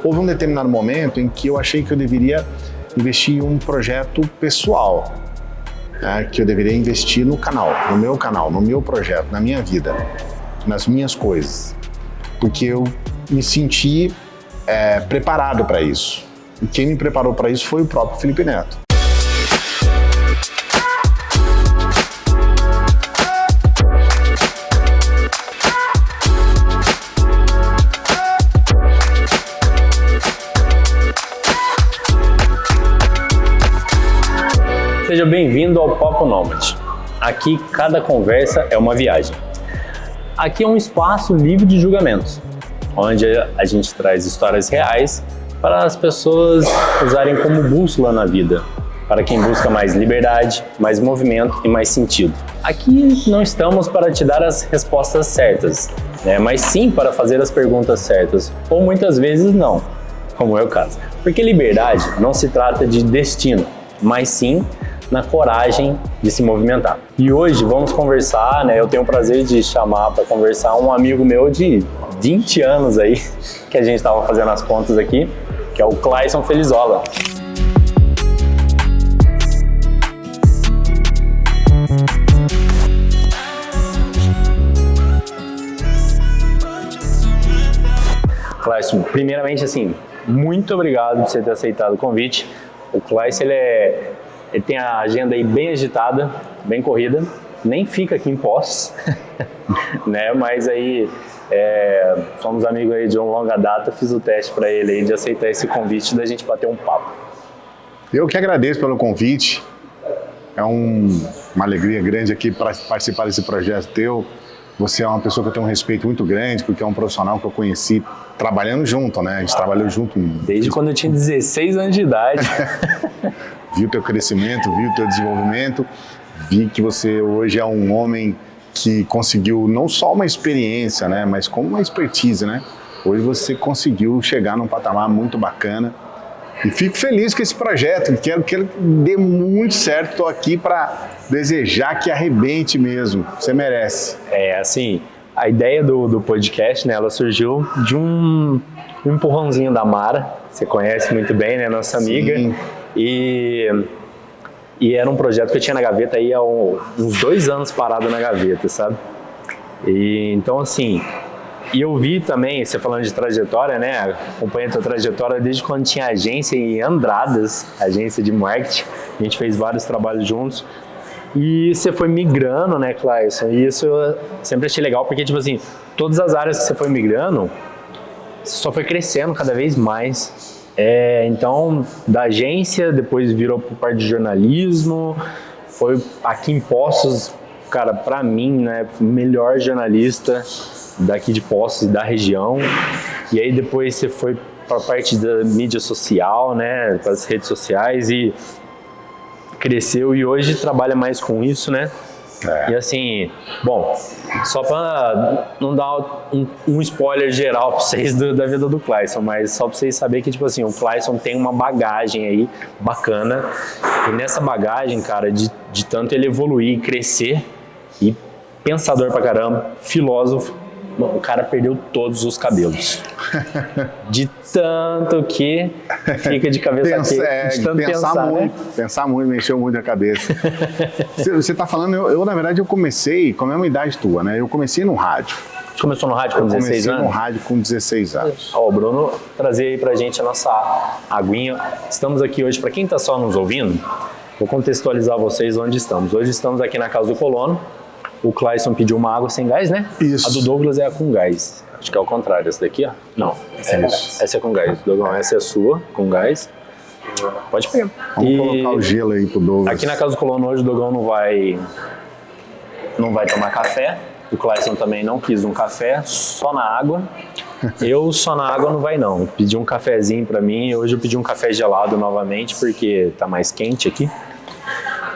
houve um determinado momento em que eu achei que eu deveria investir em um projeto pessoal, né? Que eu deveria investir no canal, no meu projeto, na minha vida, nas minhas coisas, porque eu me senti preparado para isso. E quem me preparou para isso foi o próprio Felipe Neto. Seja bem-vindo ao Papo Nômade. Aqui cada conversa é uma viagem. Aqui é um espaço livre de julgamentos, onde a gente traz histórias reais para as pessoas usarem como bússola na vida, para quem busca mais liberdade, mais movimento e mais sentido. Aqui não estamos para te dar as respostas certas, né? Mas sim para fazer as perguntas certas, ou muitas vezes não, como é o caso. Porque liberdade não se trata de destino, mas sim na coragem de se movimentar. E hoje vamos conversar, né? Eu tenho o prazer de chamar para conversar um amigo meu de 20 anos aí, que a gente estava fazendo as contas aqui, que é o Clayson Felizola. Clayson, primeiramente assim, muito obrigado por você ter aceitado o convite. O Clayson, ele tem a agenda aí bem agitada, bem corrida, nem fica aqui em Poços, né? Mas aí somos amigos aí de uma longa data, fiz o teste para ele aí de aceitar esse convite da gente bater um papo. Eu que agradeço pelo convite, é uma alegria grande aqui para participar desse projeto teu. Você é uma pessoa que eu tenho um respeito muito grande, porque é um profissional que eu conheci trabalhando junto, né? A gente trabalhou junto. Desde quando eu tinha 16 anos de idade. Vi o teu crescimento, vi o teu desenvolvimento, vi que você hoje é um homem que conseguiu não só uma experiência, né, mas como uma expertise, né? Hoje você conseguiu chegar num patamar muito bacana e fico feliz com esse projeto, quero que ele dê muito certo, estou aqui para desejar que arrebente mesmo, você merece. Assim, a ideia do podcast, né, ela surgiu de um empurrãozinho da Mara, você conhece muito bem, né, nossa amiga. Sim. E era um projeto que eu tinha na gaveta aí há uns 2 anos parado na gaveta, sabe? E então assim, e eu vi também, você falando de trajetória, né? Acompanhei a tua trajetória desde quando tinha agência em Andradas, agência de marketing. A gente fez vários trabalhos juntos. E você foi migrando, né, Clayson? E isso eu sempre achei legal, porque tipo assim, todas as áreas que você foi migrando, você só foi crescendo cada vez mais. Então, da agência, depois virou para parte de jornalismo, foi aqui em Poços, cara, para mim, né, melhor jornalista daqui de Poços e da região. E aí depois você foi para a parte da mídia social, né, para as redes sociais e cresceu e hoje trabalha mais com isso, né? E assim, bom, só para não dar um spoiler geral para vocês da vida do Clayson, mas só para vocês saberem que, tipo assim, o Clayson tem uma bagagem aí bacana, e nessa bagagem, cara, de tanto ele evoluir, crescer, e pensador pra caramba, filósofo, o cara perdeu todos os cabelos. De tanto que fica de cabeça quente, de tanto pensar muito, né? Pensar muito, mexeu muito a cabeça. Você tá falando, eu na verdade eu comecei com a mesma idade tua, né? Eu comecei no rádio. Você começou no rádio com 16 anos? Comecei no rádio com 16 anos. Ó, o Bruno trazia aí pra gente a nossa aguinha. Estamos aqui hoje, pra quem tá só nos ouvindo, vou contextualizar vocês onde estamos. Hoje estamos aqui na Casa do Colono. O Clayson pediu uma água sem gás, né? Isso. A do Douglas é a com gás. Acho que é o contrário, essa daqui, ó. Não, essa é com gás. Douglas, essa é a sua, com gás. Pode pegar. Vamos colocar o gelo aí pro Douglas. Aqui na Casa do Colono hoje o Douglas não vai tomar café. O Clayson também não quis um café, só na água. Eu só na água não vai não. Pedi um cafezinho pra mim. Hoje eu pedi um café gelado novamente, porque tá mais quente aqui.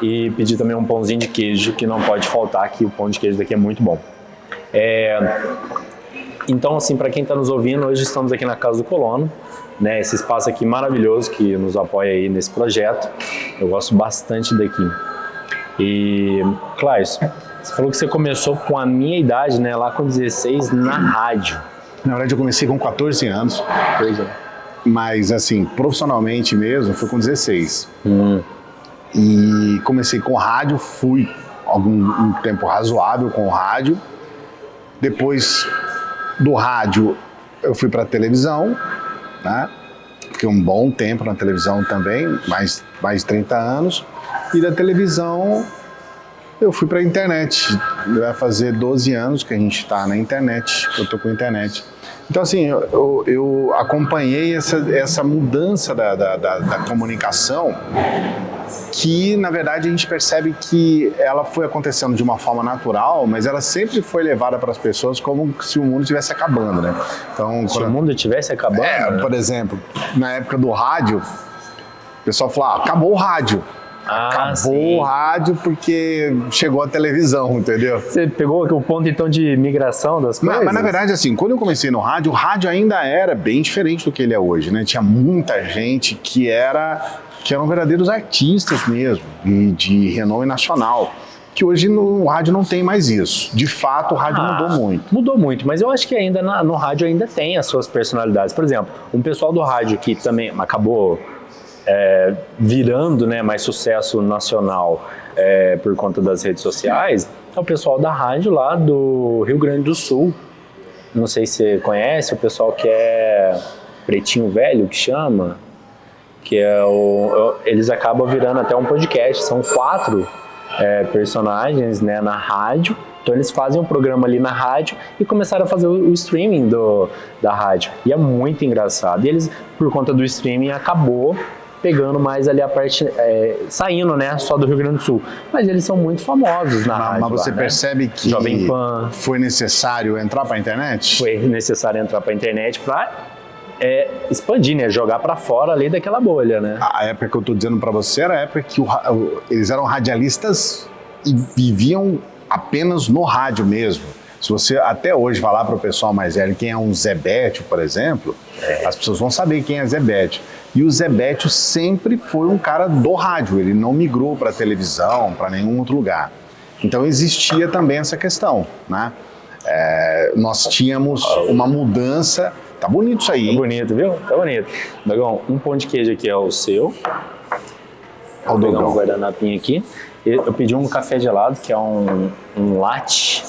E pedi também um pãozinho de queijo, que não pode faltar, que o pão de queijo daqui é muito bom. Então, assim, para quem está nos ouvindo, hoje estamos aqui na Casa do Colono, né? Esse espaço aqui maravilhoso que nos apoia aí nesse projeto. Eu gosto bastante daqui. E, Clayson, você falou que você começou com a minha idade, né? Lá com 16, na rádio. Na verdade, eu comecei com 14 anos. Pois é. Mas, assim, profissionalmente mesmo, foi com 16. E comecei com rádio, fui um tempo razoável com o rádio. Depois do rádio, eu fui para a televisão, né? Fiquei um bom tempo na televisão também, mais de 30 anos. E da televisão, eu fui para a internet. Vai fazer 12 anos que a gente está na internet, eu estou com a internet. Então, assim, eu acompanhei essa mudança da comunicação, que, na verdade, a gente percebe que ela foi acontecendo de uma forma natural, mas ela sempre foi levada para as pessoas como se o mundo estivesse acabando, né? Então, se o mundo estivesse acabando? Né? Por exemplo, na época do rádio, o pessoal falava, acabou o rádio. Acabou o rádio porque chegou a televisão, entendeu? Você pegou o ponto, então, de migração das coisas? Mas, na verdade, assim, quando eu comecei no rádio, o rádio ainda era bem diferente do que ele é hoje, né? Tinha muita gente que eram verdadeiros artistas mesmo, de renome nacional, que hoje no rádio não tem mais isso. De fato, o rádio mudou muito. Mudou muito, mas eu acho que ainda no rádio ainda tem as suas personalidades. Por exemplo, um pessoal do rádio que também acabou virando, né, mais sucesso nacional por conta das redes sociais, é o pessoal da rádio lá do Rio Grande do Sul. Não sei se você conhece, o pessoal que é Pretinho Velho, que chama, que eles acabam virando até um podcast. São 4 personagens, né, na rádio. Então eles fazem um programa ali na rádio e começaram a fazer o streaming da rádio. E é muito engraçado. E eles, por conta do streaming, acabou pegando mais ali a parte, saindo, né, só do Rio Grande do Sul. Mas eles são muito famosos na rádio. Mas você lá, percebe né? que Jovem Pan. Foi necessário entrar para a internet? Foi necessário entrar para a internet para expandir, né, jogar para fora ali daquela bolha, né? A época que eu estou dizendo para você era a época que eles eram radialistas e viviam apenas no rádio mesmo. Se você até hoje falar para o pessoal mais velho quem é um Zé Bétio, por exemplo, as pessoas vão saber quem é Zé Bétio. E o Zé Bétio sempre foi um cara do rádio, ele não migrou para a televisão, para nenhum outro lugar. Então existia também essa questão, né? Nós tínhamos uma mudança. Tá bonito isso aí, hein? Tá bonito, viu? Tá bonito. Dogão, um pão de queijo aqui é o seu. Vou pegar um guardanapinho aqui. Eu pedi um café gelado, que é um latte.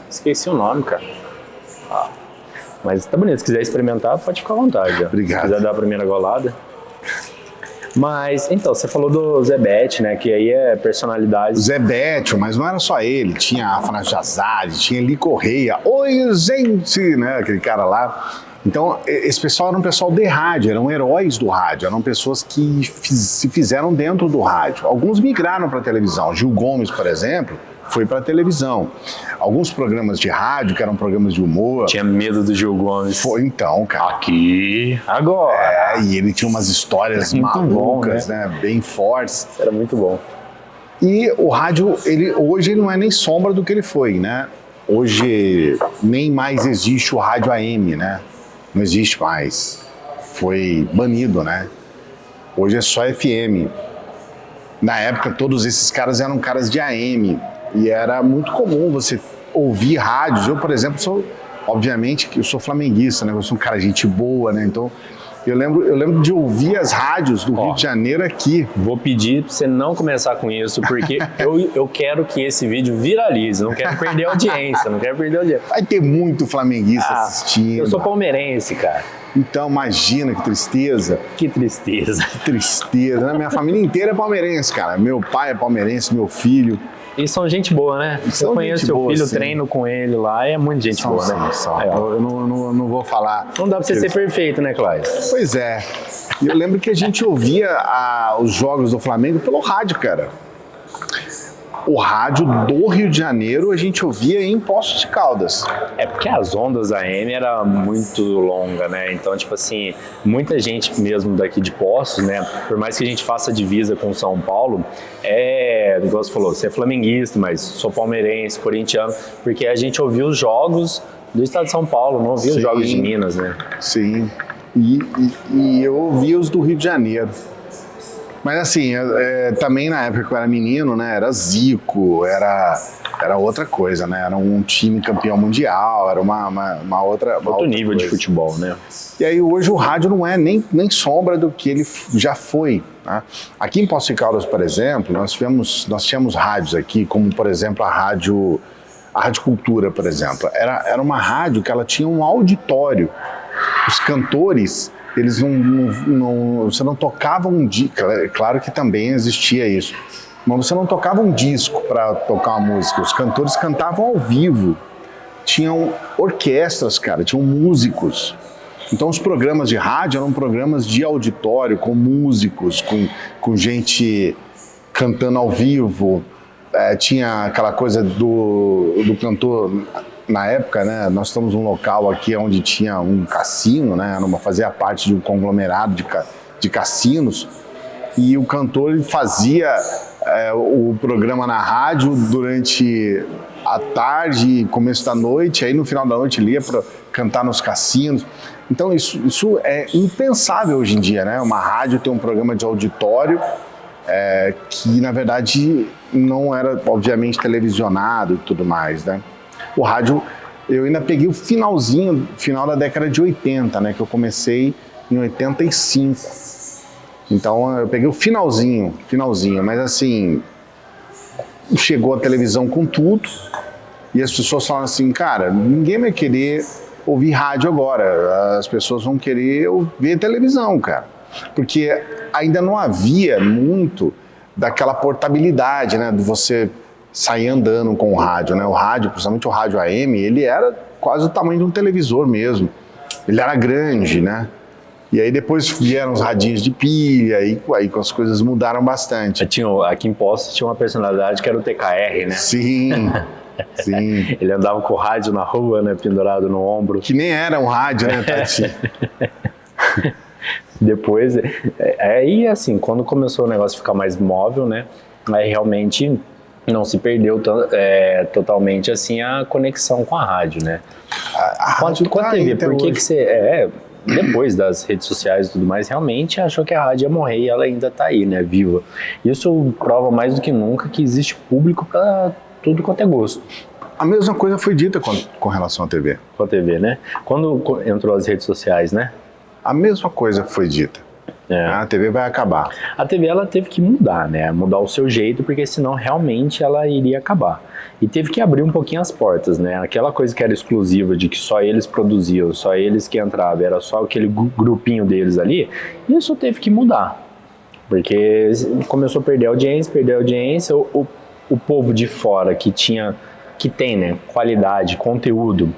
Esqueci o nome, cara. Mas tá bonito, se quiser experimentar, pode ficar à vontade. Obrigado. Se quiser dar a primeira golada. Mas, então, você falou do Zé Bétio, né? Que aí é personalidade. O Zé Bétio, mas não era só ele. Tinha a Afanato Jazade, tinha Eli Correia. Oi, gente! Né? Aquele cara lá. Então, esse pessoal era um pessoal de rádio, eram heróis do rádio, eram pessoas que se fizeram dentro do rádio. Alguns migraram para a televisão. Gil Gomes, por exemplo, foi para a televisão. Alguns programas de rádio, que eram programas de humor... Tinha medo do Gil Gomes. Foi então, cara. Aqui, agora. E ele tinha umas histórias malucas, bom, né? Bem fortes. Era muito bom. E o rádio, hoje ele não é nem sombra do que ele foi, né? Hoje nem mais existe o rádio AM, né? Não existe mais. Foi banido, né? Hoje é só FM. Na época, todos esses caras eram caras de AM. E era muito comum você ouvir rádios. Eu, por exemplo, obviamente, eu sou flamenguista, né? Eu sou um cara de gente boa, né? Então, eu lembro de ouvir as rádios do Rio de Janeiro aqui. Vou pedir pra você não começar com isso, porque eu quero que esse vídeo viralize. Não quero perder a audiência, Vai ter muito flamenguista assistindo. Eu sou palmeirense, cara. Então, imagina que tristeza. Que tristeza. Que tristeza, né? Minha família inteira é palmeirense, cara. Meu pai é palmeirense, meu filho. E são gente boa, né? Eu conheço seu filho, sim. Treino com ele lá, é muito gente boa, né? Eu não vou falar. Não dá pra você ser perfeito, né, Cláudio? Pois é. E eu lembro que a gente ouvia os jogos do Flamengo pelo rádio, cara. O rádio do Rio de Janeiro a gente ouvia em Poços de Caldas. É porque as ondas AM era muito longa, né? Então, tipo assim, muita gente mesmo daqui de Poços, né? Por mais que a gente faça divisa com São Paulo, igual você falou, você é flamenguista, mas sou palmeirense, corintiano, porque a gente ouvia os jogos do estado de São Paulo, não ouvia os jogos de Minas, né? Sim. E eu ouvia os do Rio de Janeiro. Mas assim, também na época que eu era menino, né, era Zico, era outra coisa, né? Era um time campeão mundial, era uma outra Outro nível coisa de futebol, né? E aí hoje o rádio não é nem sombra do que ele já foi. Né? Aqui em Poços de Caldas, por exemplo, nós tínhamos rádios aqui, como por exemplo a Rádio Cultura, por exemplo. Era uma rádio que ela tinha um auditório. Os cantores, eles você não tocava um disco, claro que também existia isso, mas você não tocava um disco para tocar uma música, os cantores cantavam ao vivo, tinham orquestras, cara, tinham músicos. Então os programas de rádio eram programas de auditório, com músicos, com gente cantando ao vivo, tinha aquela coisa do cantor. Na época, né, nós estamos num local aqui onde tinha um cassino, né, fazia parte de um conglomerado de cassinos, e o cantor ele fazia o programa na rádio durante a tarde, começo da noite, aí no final da noite ele ia para cantar nos cassinos. Então isso é impensável hoje em dia, né? Uma rádio ter um programa de auditório que na verdade não era obviamente televisionado e tudo mais, né? O rádio, eu ainda peguei o final da década de 80, né? Que eu comecei em 85. Então eu peguei o finalzinho, mas assim, chegou a televisão com tudo e as pessoas falaram assim, cara, ninguém vai querer ouvir rádio agora, as pessoas vão querer ver televisão, cara. Porque ainda não havia muito daquela portabilidade, né? De você sair andando com o rádio, né? O rádio, principalmente o rádio AM, ele era quase o tamanho de um televisor mesmo. Ele era grande, né? E aí depois vieram os radinhos de pilha, e aí as coisas mudaram bastante. Aqui em Poços tinha uma personalidade que era o TKR, né? Sim, sim. Ele andava com o rádio na rua, né? Pendurado no ombro. Que nem era um rádio, né, Tati? Depois, aí assim, quando começou o negócio a ficar mais móvel, né? Aí realmente não se perdeu totalmente assim a conexão com a rádio, né? A rádio com a TV, por que você... depois das redes sociais e tudo mais, realmente achou que a rádio ia morrer e ela ainda está aí, né, viva. Isso prova mais do que nunca que existe público para tudo quanto é gosto. A mesma coisa foi dita com relação à TV. Com a TV, né? Quando entrou as redes sociais, né? A mesma coisa foi dita. A TV vai acabar. A TV ela teve que mudar, né? Mudar o seu jeito, porque senão realmente ela iria acabar. E teve que abrir um pouquinho as portas, né? Aquela coisa que era exclusiva, de que só eles produziam, só eles que entravam, era só aquele grupinho deles ali, isso teve que mudar. Porque começou a perder audiência, o povo de fora que tem, né, qualidade, conteúdo,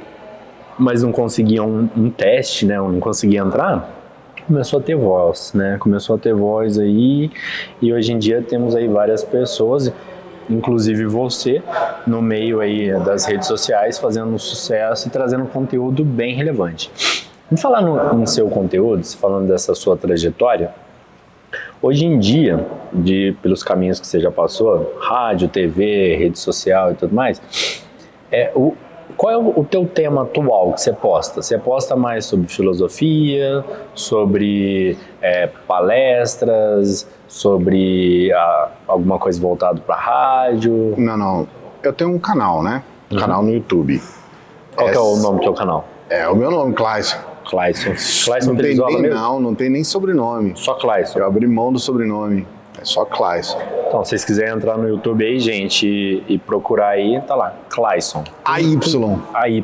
mas não conseguia um teste, né? Não conseguia entrar, começou a ter voz, né? Começou a ter voz aí, e hoje em dia temos aí várias pessoas, inclusive você, no meio aí das redes sociais, fazendo sucesso e trazendo conteúdo bem relevante. E falando no seu conteúdo, falando dessa sua trajetória, hoje em dia, pelos caminhos que você já passou, rádio, TV, rede social e tudo mais, qual é o teu tema atual que você posta? Você posta mais sobre filosofia, sobre palestras, sobre alguma coisa voltada para rádio? Não. Eu tenho um canal, né? Um canal no YouTube. Qual que é o nome do teu canal? É o meu nome, Clayson. Clayson Não tem Perizola nem, mesmo? não tem nem sobrenome. Só Clayson. Eu abri mão do sobrenome. É só Clayson. Então, se vocês quiserem entrar no YouTube aí, gente, e procurar aí, tá lá, Clayson. AY. AY.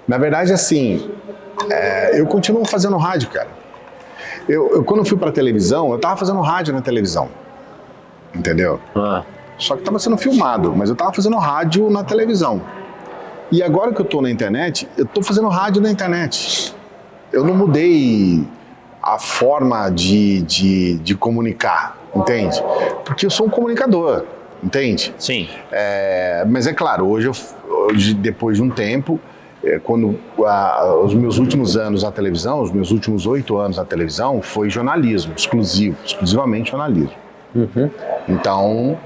Na verdade, assim, eu continuo fazendo rádio, cara. Eu quando fui pra televisão, eu tava fazendo rádio na televisão. Entendeu? Só que tava sendo filmado, mas eu tava fazendo rádio na televisão. E agora que eu tô na internet, eu tô fazendo rádio na internet. Eu não mudei a forma de comunicar, entende? Porque eu sou um comunicador, entende? Sim. Mas é claro, hoje, depois de um tempo, quando os meus últimos anos na televisão, os meus últimos 8 anos na televisão, foi jornalismo, exclusivamente jornalismo. Uhum. Então,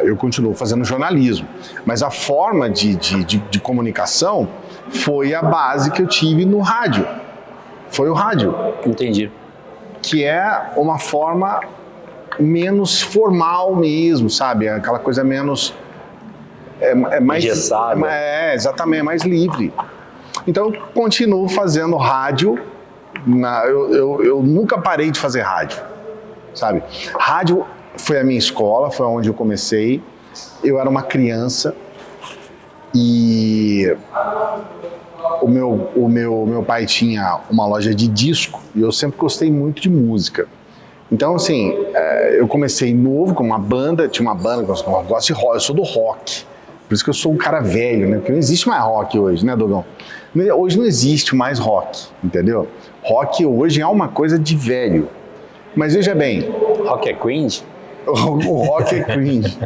eu continuo fazendo jornalismo, mas a forma de comunicação foi a base que eu tive no rádio. Foi o rádio. Entendi. que é uma forma menos formal mesmo, sabe? Aquela coisa menos... É mais... engessada. Exatamente, é mais livre. Então, eu continuo fazendo rádio. Eu nunca parei de fazer rádio, sabe? Rádio foi a minha escola, foi onde eu comecei. Eu era uma criança e o meu pai tinha uma loja de disco e eu sempre gostei muito de música. Então, assim, eu comecei novo com uma banda, tinha uma banda que eu gosto de rock, eu sou do rock. Por isso que eu sou um cara velho, né? Porque não existe mais rock hoje, né, Dogão? Hoje não existe mais rock, entendeu? Rock hoje é uma coisa de velho. Mas veja bem... Rock é cringe? O rock é cringe,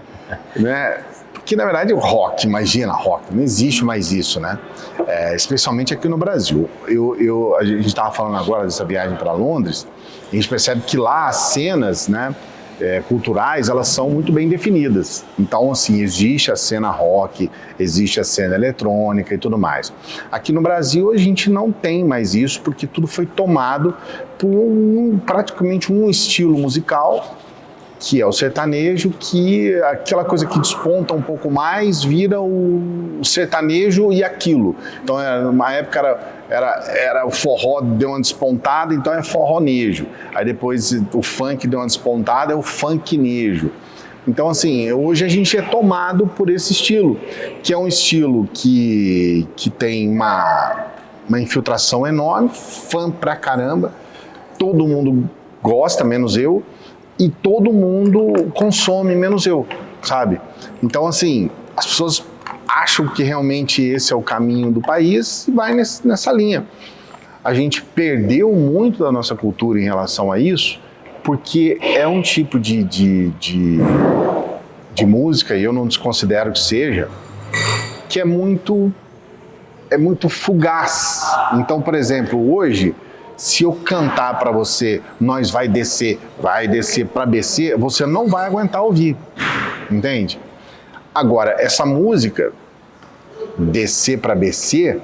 né? Porque, na verdade, o rock, imagina, rock, não existe mais isso, né? Especialmente aqui no Brasil. A gente estava falando agora dessa viagem para Londres, a gente percebe que lá as cenas, né, culturais, elas são muito bem definidas. Então, assim, existe a cena rock, existe a cena eletrônica e tudo mais. Aqui no Brasil, a gente não tem mais isso, porque tudo foi tomado por praticamente um estilo musical, que é o sertanejo, que aquela coisa que desponta um pouco mais vira o sertanejo e aquilo. Então, na época era o forró, deu uma despontada, então é forronejo. Aí depois o funk deu uma despontada, é o funknejo. Então, assim, hoje a gente é tomado por esse estilo, que é um estilo que tem uma infiltração enorme, fã pra caramba, todo mundo gosta, menos eu, e todo mundo consome, menos eu, sabe? Então, assim, as pessoas acham que realmente esse é o caminho do país e vai nessa linha. A gente perdeu muito da nossa cultura em relação a isso, porque é um tipo de música, e eu não desconsidero que seja, que é muito fugaz. Então, por exemplo, hoje, se eu cantar para você, nós vai descer para BC, você não vai aguentar ouvir, entende? Agora, essa música, Descer para BC,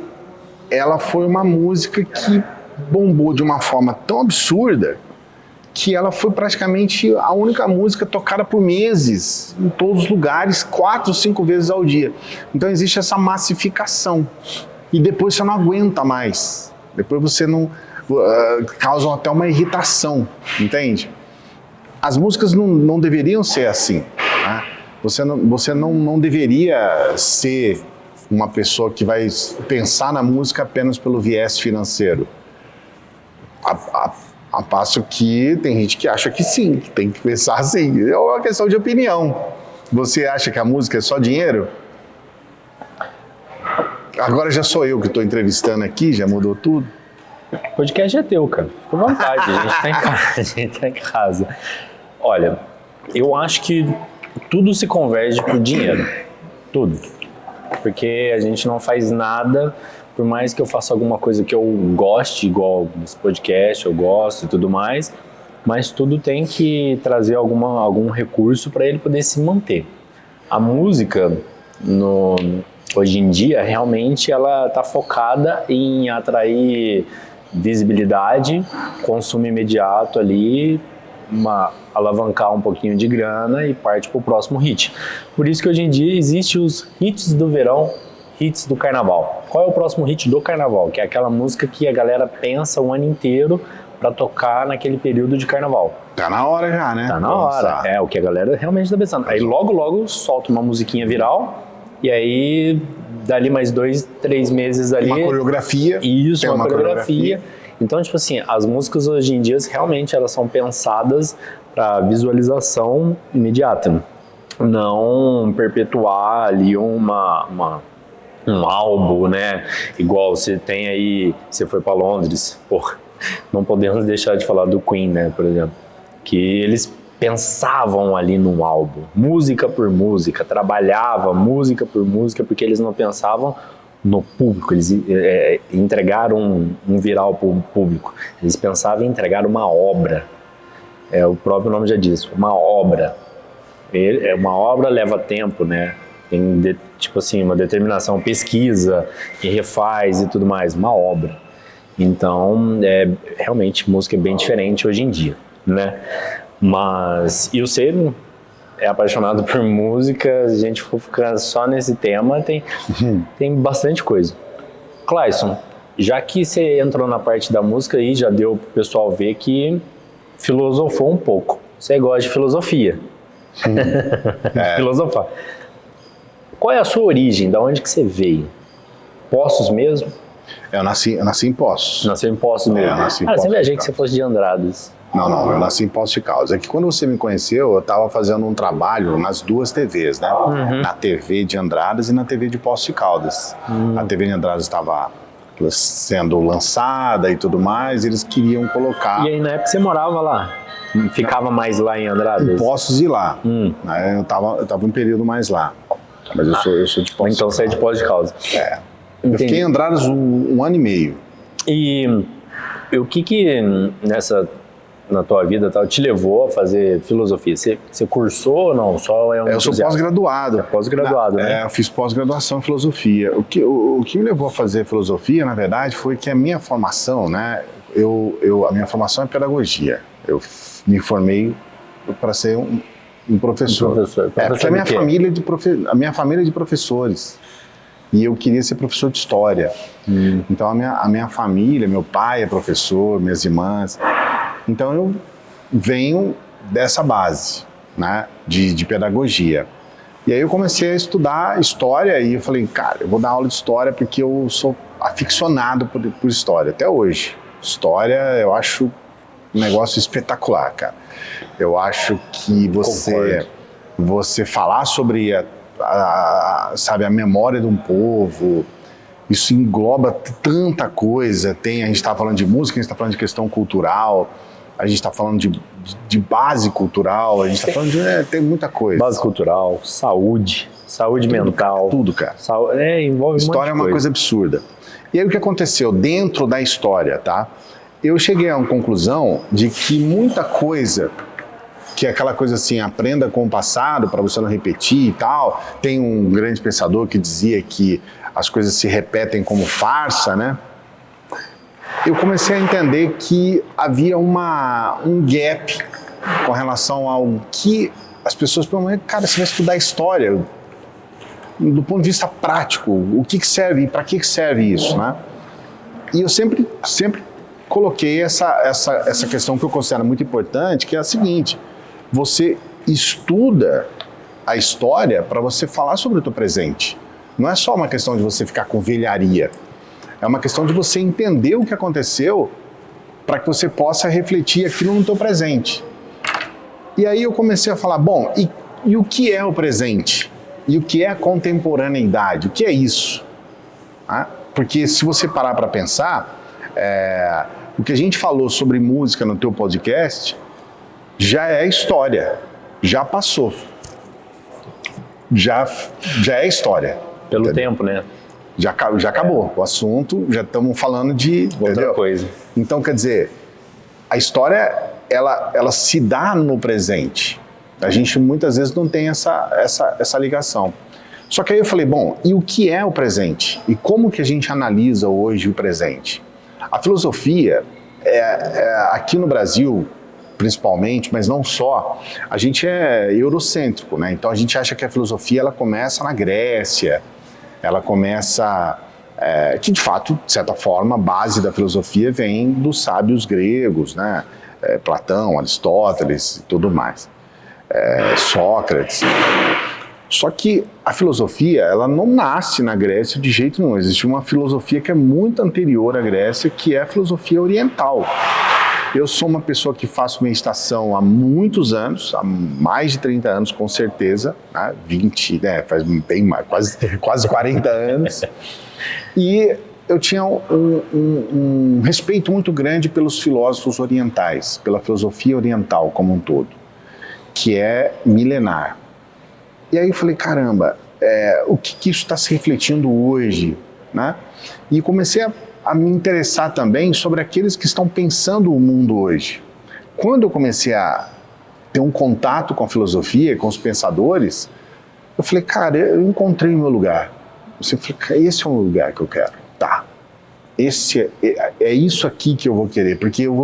ela foi uma música que bombou de uma forma tão absurda que ela foi praticamente a única música tocada por meses, em todos os lugares, 4, 5 vezes ao dia. Então existe essa massificação. E depois você não aguenta mais. Depois você não... causam até uma irritação, entende? As músicas não deveriam ser assim, né? Você não deveria ser uma pessoa que vai pensar na música apenas pelo viés financeiro. A passo que tem gente que acha que sim, que tem que pensar assim. É uma questão de opinião. Você acha que a música é só dinheiro? Agora já sou eu que estou entrevistando aqui, já mudou tudo. O podcast é teu, cara. Fica à vontade, a gente tá em casa. Olha, eu acho que tudo se converge pro dinheiro. Tudo. Porque a gente não faz nada, por mais que eu faça alguma coisa que eu goste, igual esse podcast, eu gosto e tudo mais, mas tudo tem que trazer algum recurso para ele poder se manter. A música, hoje em dia, realmente ela tá focada em atrair visibilidade, consumo imediato ali, alavancar um pouquinho de grana e parte para o próximo hit. Por isso que hoje em dia existem os hits do verão, hits do carnaval. Qual é o próximo hit do carnaval? Que é aquela música que a galera pensa o ano inteiro para tocar naquele período de carnaval. Tá na hora já, né? Tá na hora. É o que a galera realmente tá pensando. Aí logo solta uma musiquinha viral e aí dali mais 2, 3 meses ali... Uma coreografia. Isso, uma coreografia. Então, tipo assim, as músicas hoje em dia realmente elas são pensadas para visualização imediata. Não perpetuar ali um álbum, né? Igual você tem aí, você foi para Londres, não podemos deixar de falar do Queen, né, por exemplo. Que eles pensavam ali num álbum, música por música, trabalhava música por música, porque eles não pensavam no público, eles entregaram um viral para o público, eles pensavam em entregar uma obra, o próprio nome já diz, uma obra. Uma obra leva tempo, né? Tem tipo assim, uma determinação, pesquisa e refaz e tudo mais, uma obra. Então, realmente, música é bem diferente hoje em dia, né? Mas, e você é apaixonado por música, a gente for ficar só nesse tema, tem bastante coisa. Clayson, já que você entrou na parte da música aí, já deu pro pessoal ver que filosofou um pouco. Você gosta de filosofia. Filosofar. Qual é a sua origem? Da onde que você veio? Poços mesmo? Eu nasci em Poços. Nasceu em Poços mesmo? Eu nasci em Poços. Sempre achei que você fosse de Andradas. Não, eu nasci em Poços de Caldas. É que quando você me conheceu, eu estava fazendo um trabalho nas duas TVs, né? Na TV de Andradas e na TV de Poços de Caldas. A TV de Andradas estava sendo lançada e tudo mais, eles queriam colocar... E aí, na época, você morava lá? Ficava mais lá em Andradas? Em Poços e lá. Eu tava um período mais lá. Mas eu sou de Poços. Então você é de Poços de Caldas. Eu fiquei em Andradas um ano e meio. E o que na tua vida tal, te levou a fazer filosofia? Você cursou ou não? Só eu sou pós-graduado. É pós-graduado, né? Eu fiz pós-graduação em filosofia. O que me levou a fazer filosofia, na verdade, foi que a minha formação, né? A minha formação é pedagogia. Eu me formei para ser um professor. Porque a minha família é de professores. E eu queria ser professor de história. Então a minha família, meu pai é professor, minhas irmãs. Então eu venho dessa base, né, de pedagogia. E aí eu comecei a estudar história e eu falei, cara, eu vou dar aula de história porque eu sou aficionado por história, até hoje. História eu acho um negócio espetacular, cara. Eu acho que você falar sobre sabe, a memória de um povo, isso engloba tanta coisa. A gente está falando de música, a gente está falando de questão cultural, a gente está falando de base cultural, a gente está falando tem muita coisa. Base cultural, saúde mental. Tudo, cara. Envolve história é uma coisa absurda. E aí o que aconteceu dentro da história, tá? Eu cheguei a uma conclusão de que muita coisa, que é aquela coisa assim, aprenda com o passado para você não repetir e tal. Tem um grande pensador que dizia que as coisas se repetem como farsa, né? Eu comecei a entender que havia um gap com relação ao que as pessoas provavelmente, cara, você vai estudar história do ponto de vista prático, o que serve, para que serve isso, né? E eu sempre coloquei essa questão que eu considero muito importante, que é a seguinte: você estuda a história para você falar sobre o teu presente. Não é só uma questão de você ficar com velharia. É uma questão de você entender o que aconteceu para que você possa refletir aquilo no teu presente. E aí eu comecei a falar, bom, e o que é o presente? E o que é a contemporaneidade? O que é isso? Porque se você parar para pensar, o que a gente falou sobre música no teu podcast já é história, já passou, já é história. Pelo tempo, né? Já acabou o assunto, já estamos falando de outra coisa. Então, quer dizer, a história, ela se dá no presente. A gente muitas vezes não tem essa ligação. Só que aí eu falei, bom, e o que é o presente? E como que a gente analisa hoje o presente? A filosofia, aqui no Brasil, principalmente, mas não só, a gente é eurocêntrico, né? Então a gente acha que a filosofia ela começa na Grécia, ela começa, que de fato, de certa forma, a base da filosofia vem dos sábios gregos, né? Platão, Aristóteles e tudo mais, Sócrates. Só que a filosofia, ela não nasce na Grécia de jeito nenhum. Existe uma filosofia que é muito anterior à Grécia, que é a filosofia oriental. Eu sou uma pessoa que faço meditação há muitos anos, há mais de 30 anos com certeza, né? 20, faz bem mais, quase 40 anos. E eu tinha um respeito muito grande pelos filósofos orientais, pela filosofia oriental como um todo, que é milenar. E aí eu falei, caramba, o que isso está se refletindo hoje, né? E comecei a me interessar também sobre aqueles que estão pensando o mundo hoje. Quando eu comecei a ter um contato com a filosofia, com os pensadores, eu falei, cara, eu encontrei o meu lugar. Eu falei, esse é o lugar que eu quero. Tá. é isso aqui que eu vou querer, porque eu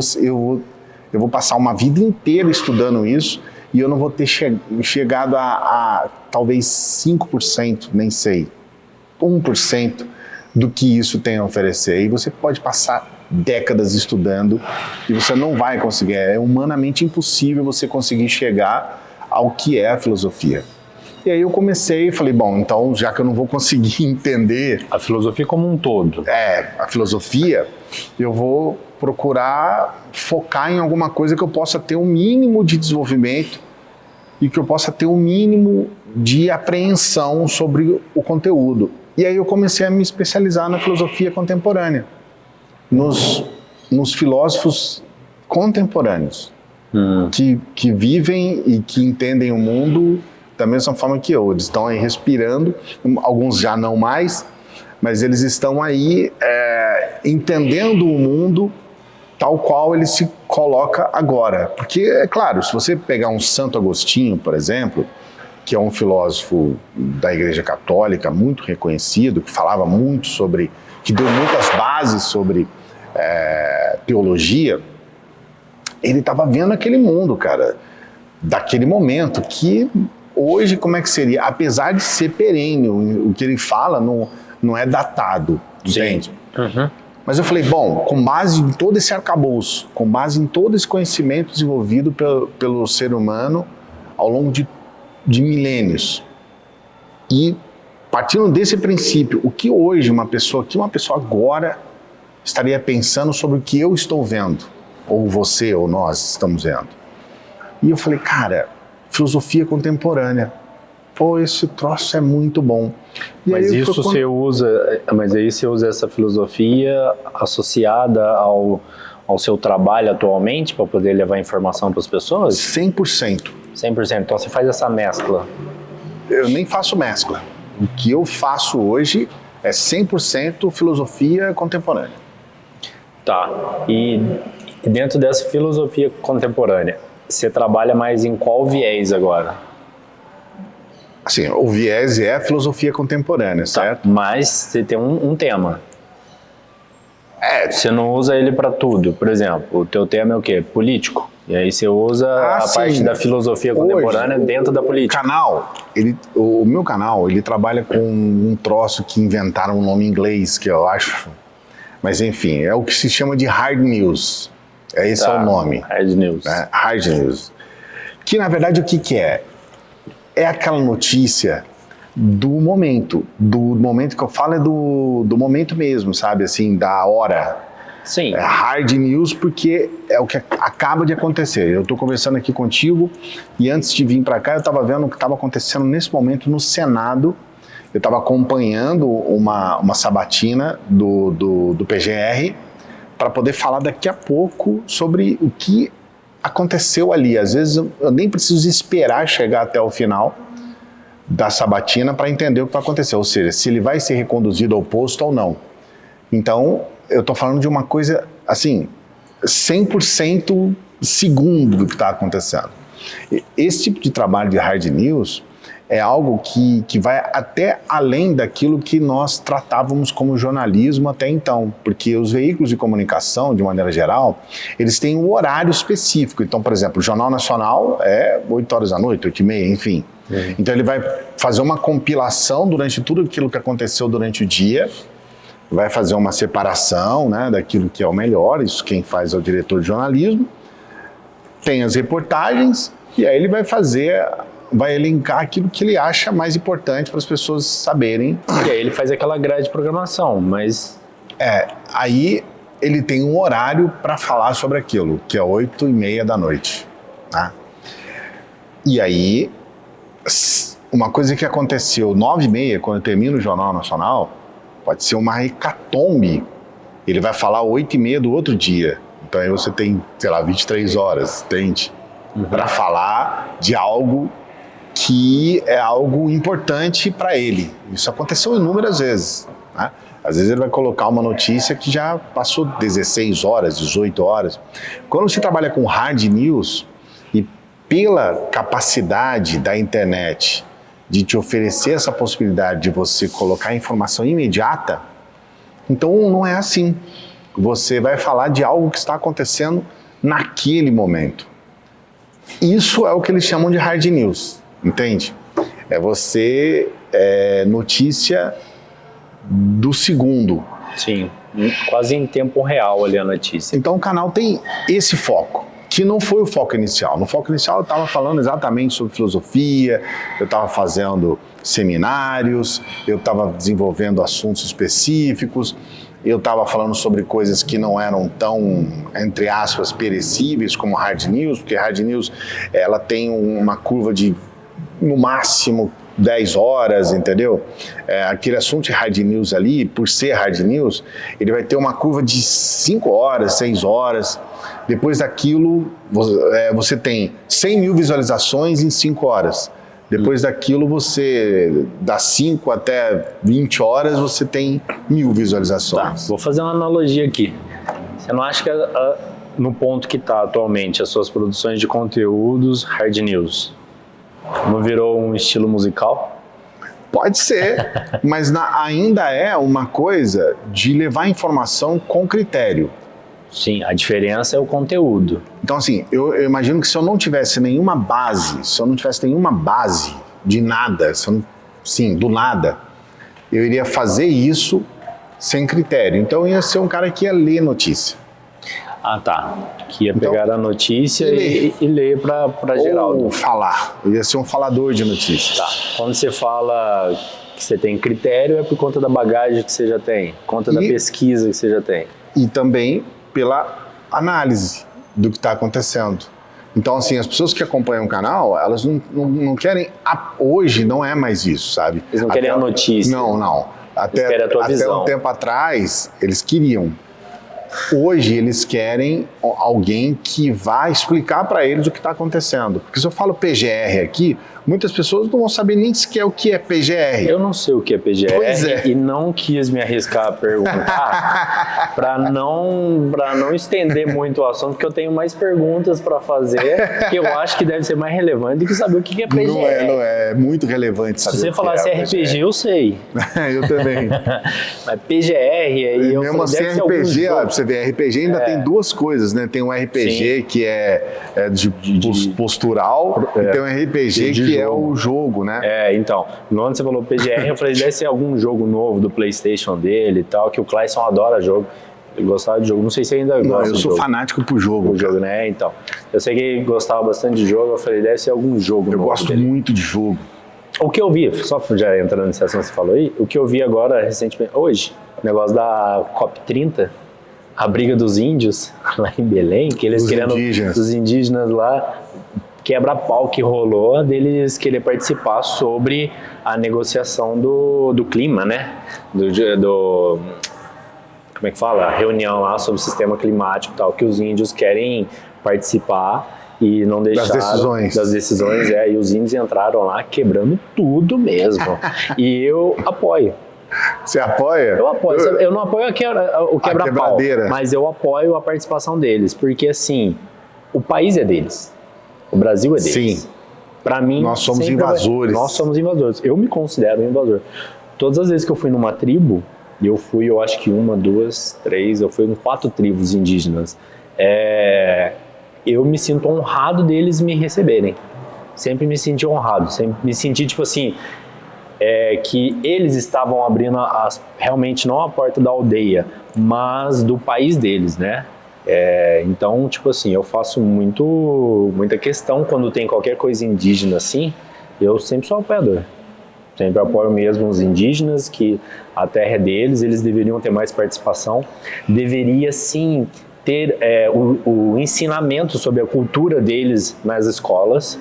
vou passar uma vida inteira estudando isso e eu não vou ter chegado a talvez 5%, nem sei, 1% do que isso tem a oferecer. E você pode passar décadas estudando e você não vai conseguir. É humanamente impossível você conseguir chegar ao que é a filosofia. E aí eu comecei e falei, bom, então já que eu não vou conseguir entender... A filosofia como um todo. A filosofia, eu vou procurar focar em alguma coisa que eu possa ter um mínimo de desenvolvimento e que eu possa ter um mínimo de apreensão sobre o conteúdo. E aí eu comecei a me especializar na filosofia contemporânea, nos filósofos contemporâneos, que vivem e que entendem o mundo da mesma forma que eu. Eles estão aí respirando, alguns já não mais, mas eles estão aí entendendo o mundo tal qual ele se coloca agora. Porque, é claro, se você pegar um Santo Agostinho, por exemplo, que é um filósofo da Igreja Católica muito reconhecido, que falava muito sobre, que deu muitas bases sobre teologia, ele estava vendo aquele mundo, cara, daquele momento, que hoje como é que seria? Apesar de ser perene, o que ele fala não é datado, entende? Uhum. Mas eu falei, bom, com base em todo esse arcabouço, com base em todo esse conhecimento desenvolvido pelo ser humano ao longo de milênios, e partindo desse princípio, o que hoje uma pessoa agora estaria pensando sobre o que eu estou vendo, ou você ou nós estamos vendo? E eu falei, cara, filosofia contemporânea. Pô, esse troço é muito bom. E mas aí você usa essa filosofia associada ao seu trabalho atualmente para poder levar informação para as pessoas? 100%. 100%. Então você faz essa mescla? Eu nem faço mescla. O que eu faço hoje é 100% filosofia contemporânea. Tá. E dentro dessa filosofia contemporânea, você trabalha mais em qual viés agora? Assim, o viés é a filosofia contemporânea, certo? Tá, mas você tem um tema. Você não usa ele para tudo. Por exemplo, o teu tema é o quê? Político. E aí você usa parte da filosofia contemporânea dentro da política. O meu canal, ele trabalha com um troço que inventaram um nome em inglês, que eu acho... Mas enfim, é o que se chama de hard news. Esse é o nome. Hard news. Hard news. Que na verdade o que é? É aquela notícia do momento. Do momento que eu falo é do momento mesmo, sabe? Assim, da hora. Sim. É hard news porque é o que acaba de acontecer. Eu estou conversando aqui contigo e antes de vir para cá eu estava vendo o que estava acontecendo nesse momento no Senado. Eu estava acompanhando uma sabatina do PGR para poder falar daqui a pouco sobre o que aconteceu ali. Às vezes eu nem preciso esperar chegar até o final da sabatina para entender o que vai acontecer, ou seja, se ele vai ser reconduzido ao posto ou não. Então, eu estou falando de uma coisa, assim, 100% segundo do que está acontecendo. Esse tipo de trabalho de hard news é algo que vai até além daquilo que nós tratávamos como jornalismo até então, porque os veículos de comunicação, de maneira geral, eles têm um horário específico. Então, por exemplo, o Jornal Nacional é 8 horas da noite, 8h30, enfim. Então ele vai fazer uma compilação durante tudo aquilo que aconteceu durante o dia, vai fazer uma separação, né, daquilo que é o melhor, isso quem faz é o diretor de jornalismo, tem as reportagens, e aí ele vai elencar aquilo que ele acha mais importante para as pessoas saberem. E aí ele faz aquela grade de programação, mas... Aí ele tem um horário para falar sobre aquilo, que é 8h30 da noite. Tá? E aí, uma coisa que aconteceu 9h30, quando termina o Jornal Nacional, pode ser uma hecatombe. Ele vai falar 8h30 do outro dia. Então aí você tem, sei lá, 23 horas, entende? Para falar de algo que é algo importante para ele. Isso aconteceu inúmeras vezes, né? Às vezes ele vai colocar uma notícia que já passou 16 horas, 18 horas. Quando você trabalha com hard news, e pela capacidade da internet de te oferecer essa possibilidade de você colocar informação imediata, Então não é assim. Você vai falar de algo que está acontecendo naquele momento. Isso é o que eles chamam de hard news, entende? É você notícia do segundo. Sim, quase em tempo real ali a notícia. Então o canal tem esse foco, que não foi o foco inicial. No foco inicial eu estava falando exatamente sobre filosofia, eu estava fazendo seminários, eu estava desenvolvendo assuntos específicos, eu estava falando sobre coisas que não eram tão, entre aspas, perecíveis como hard news, porque hard news ela tem uma curva de, no máximo, 10 horas, entendeu? Aquele assunto de hard news ali, por ser hard news, ele vai ter uma curva de 5 horas, 6 horas. Depois daquilo, você tem 100 mil visualizações em 5 horas. Depois daquilo, você, das 5 até 20 horas, você tem 1000 visualizações. Tá, vou fazer uma analogia aqui. Você não acha que no ponto que está atualmente as suas produções de conteúdos hard news não virou um estilo musical? Pode ser, mas ainda é uma coisa de levar informação com critério. Sim, a diferença é o conteúdo. Então, assim, eu imagino que se eu não tivesse nenhuma base, de nada, do nada, eu iria fazer isso sem critério. Então, eu ia ser um cara que ia ler notícia. Ah, tá. Que ia pegar a notícia e ler para geral. Ou falar. Eu ia ser um falador de notícias. Tá. Quando você fala que você tem critério, é por conta da bagagem que você já tem, conta da pesquisa que você já tem. E também pela análise do que está acontecendo. Então, assim, as pessoas que acompanham o canal, elas não querem... Hoje não é mais isso, sabe? Eles não querem a notícia. Não. Até um tempo atrás, eles queriam. Hoje, eles querem alguém que vá explicar para eles o que está acontecendo. Porque se eu falo PGR aqui, muitas pessoas não vão saber nem sequer o que é PGR. Eu não sei o que é PGR e não quis me arriscar a perguntar para não estender muito o assunto, porque eu tenho mais perguntas para fazer que eu acho que deve ser mais relevante do que saber o que é PGR. Não é muito relevante saber. Se você falasse RPG, eu sei. Eu também. Mas PGR, aí eu mesmo assim, RPG, ó, você vê, RPG ainda tem duas coisas, né? Tem um RPG que é de postural e tem um RPG que é o jogo, né? Então, quando você falou PGR, eu falei, deve ser algum jogo novo do PlayStation dele e tal, que o Clayson adora jogo. Ele gostava de jogo, não sei se ainda gosta. Não, eu sou fanático pro jogo. Né? Então, eu sei que ele gostava bastante de jogo, eu falei, deve ser algum jogo novo. Eu gosto muito de jogo. O que eu vi, só já entrando nessa ação que você falou aí, o que eu vi agora recentemente, hoje, o negócio da COP30, a briga dos índios lá em Belém, que eles querendo os indígenas lá, quebra-pau que rolou deles querer participar sobre a negociação do clima, né? Como é que fala? A reunião lá sobre o sistema climático e tal, que os índios querem participar e não deixaram... Das decisões, e os índios entraram lá quebrando tudo mesmo. E eu apoio. Você apoia? Eu apoio. Eu não apoio o quebra-pau, mas eu apoio a participação deles, porque assim, o país é deles. O Brasil é deles. Sim. Pra mim, nós somos invasores. Nós somos invasores. Eu me considero um invasor. Todas as vezes que eu fui numa tribo, eu acho que 1, 2, 3, eu fui em 4 tribos indígenas. Eu me sinto honrado deles me receberem. Sempre me senti honrado. Sempre me senti, tipo assim, que eles estavam abrindo realmente não a porta da aldeia, mas do país deles, né? Então, tipo assim, eu faço muita questão quando tem qualquer coisa indígena assim, eu sempre sou apoiador. Sempre apoio mesmo os indígenas, que a terra é deles, eles deveriam ter mais participação. Deveria sim ter o ensinamento sobre a cultura deles nas escolas,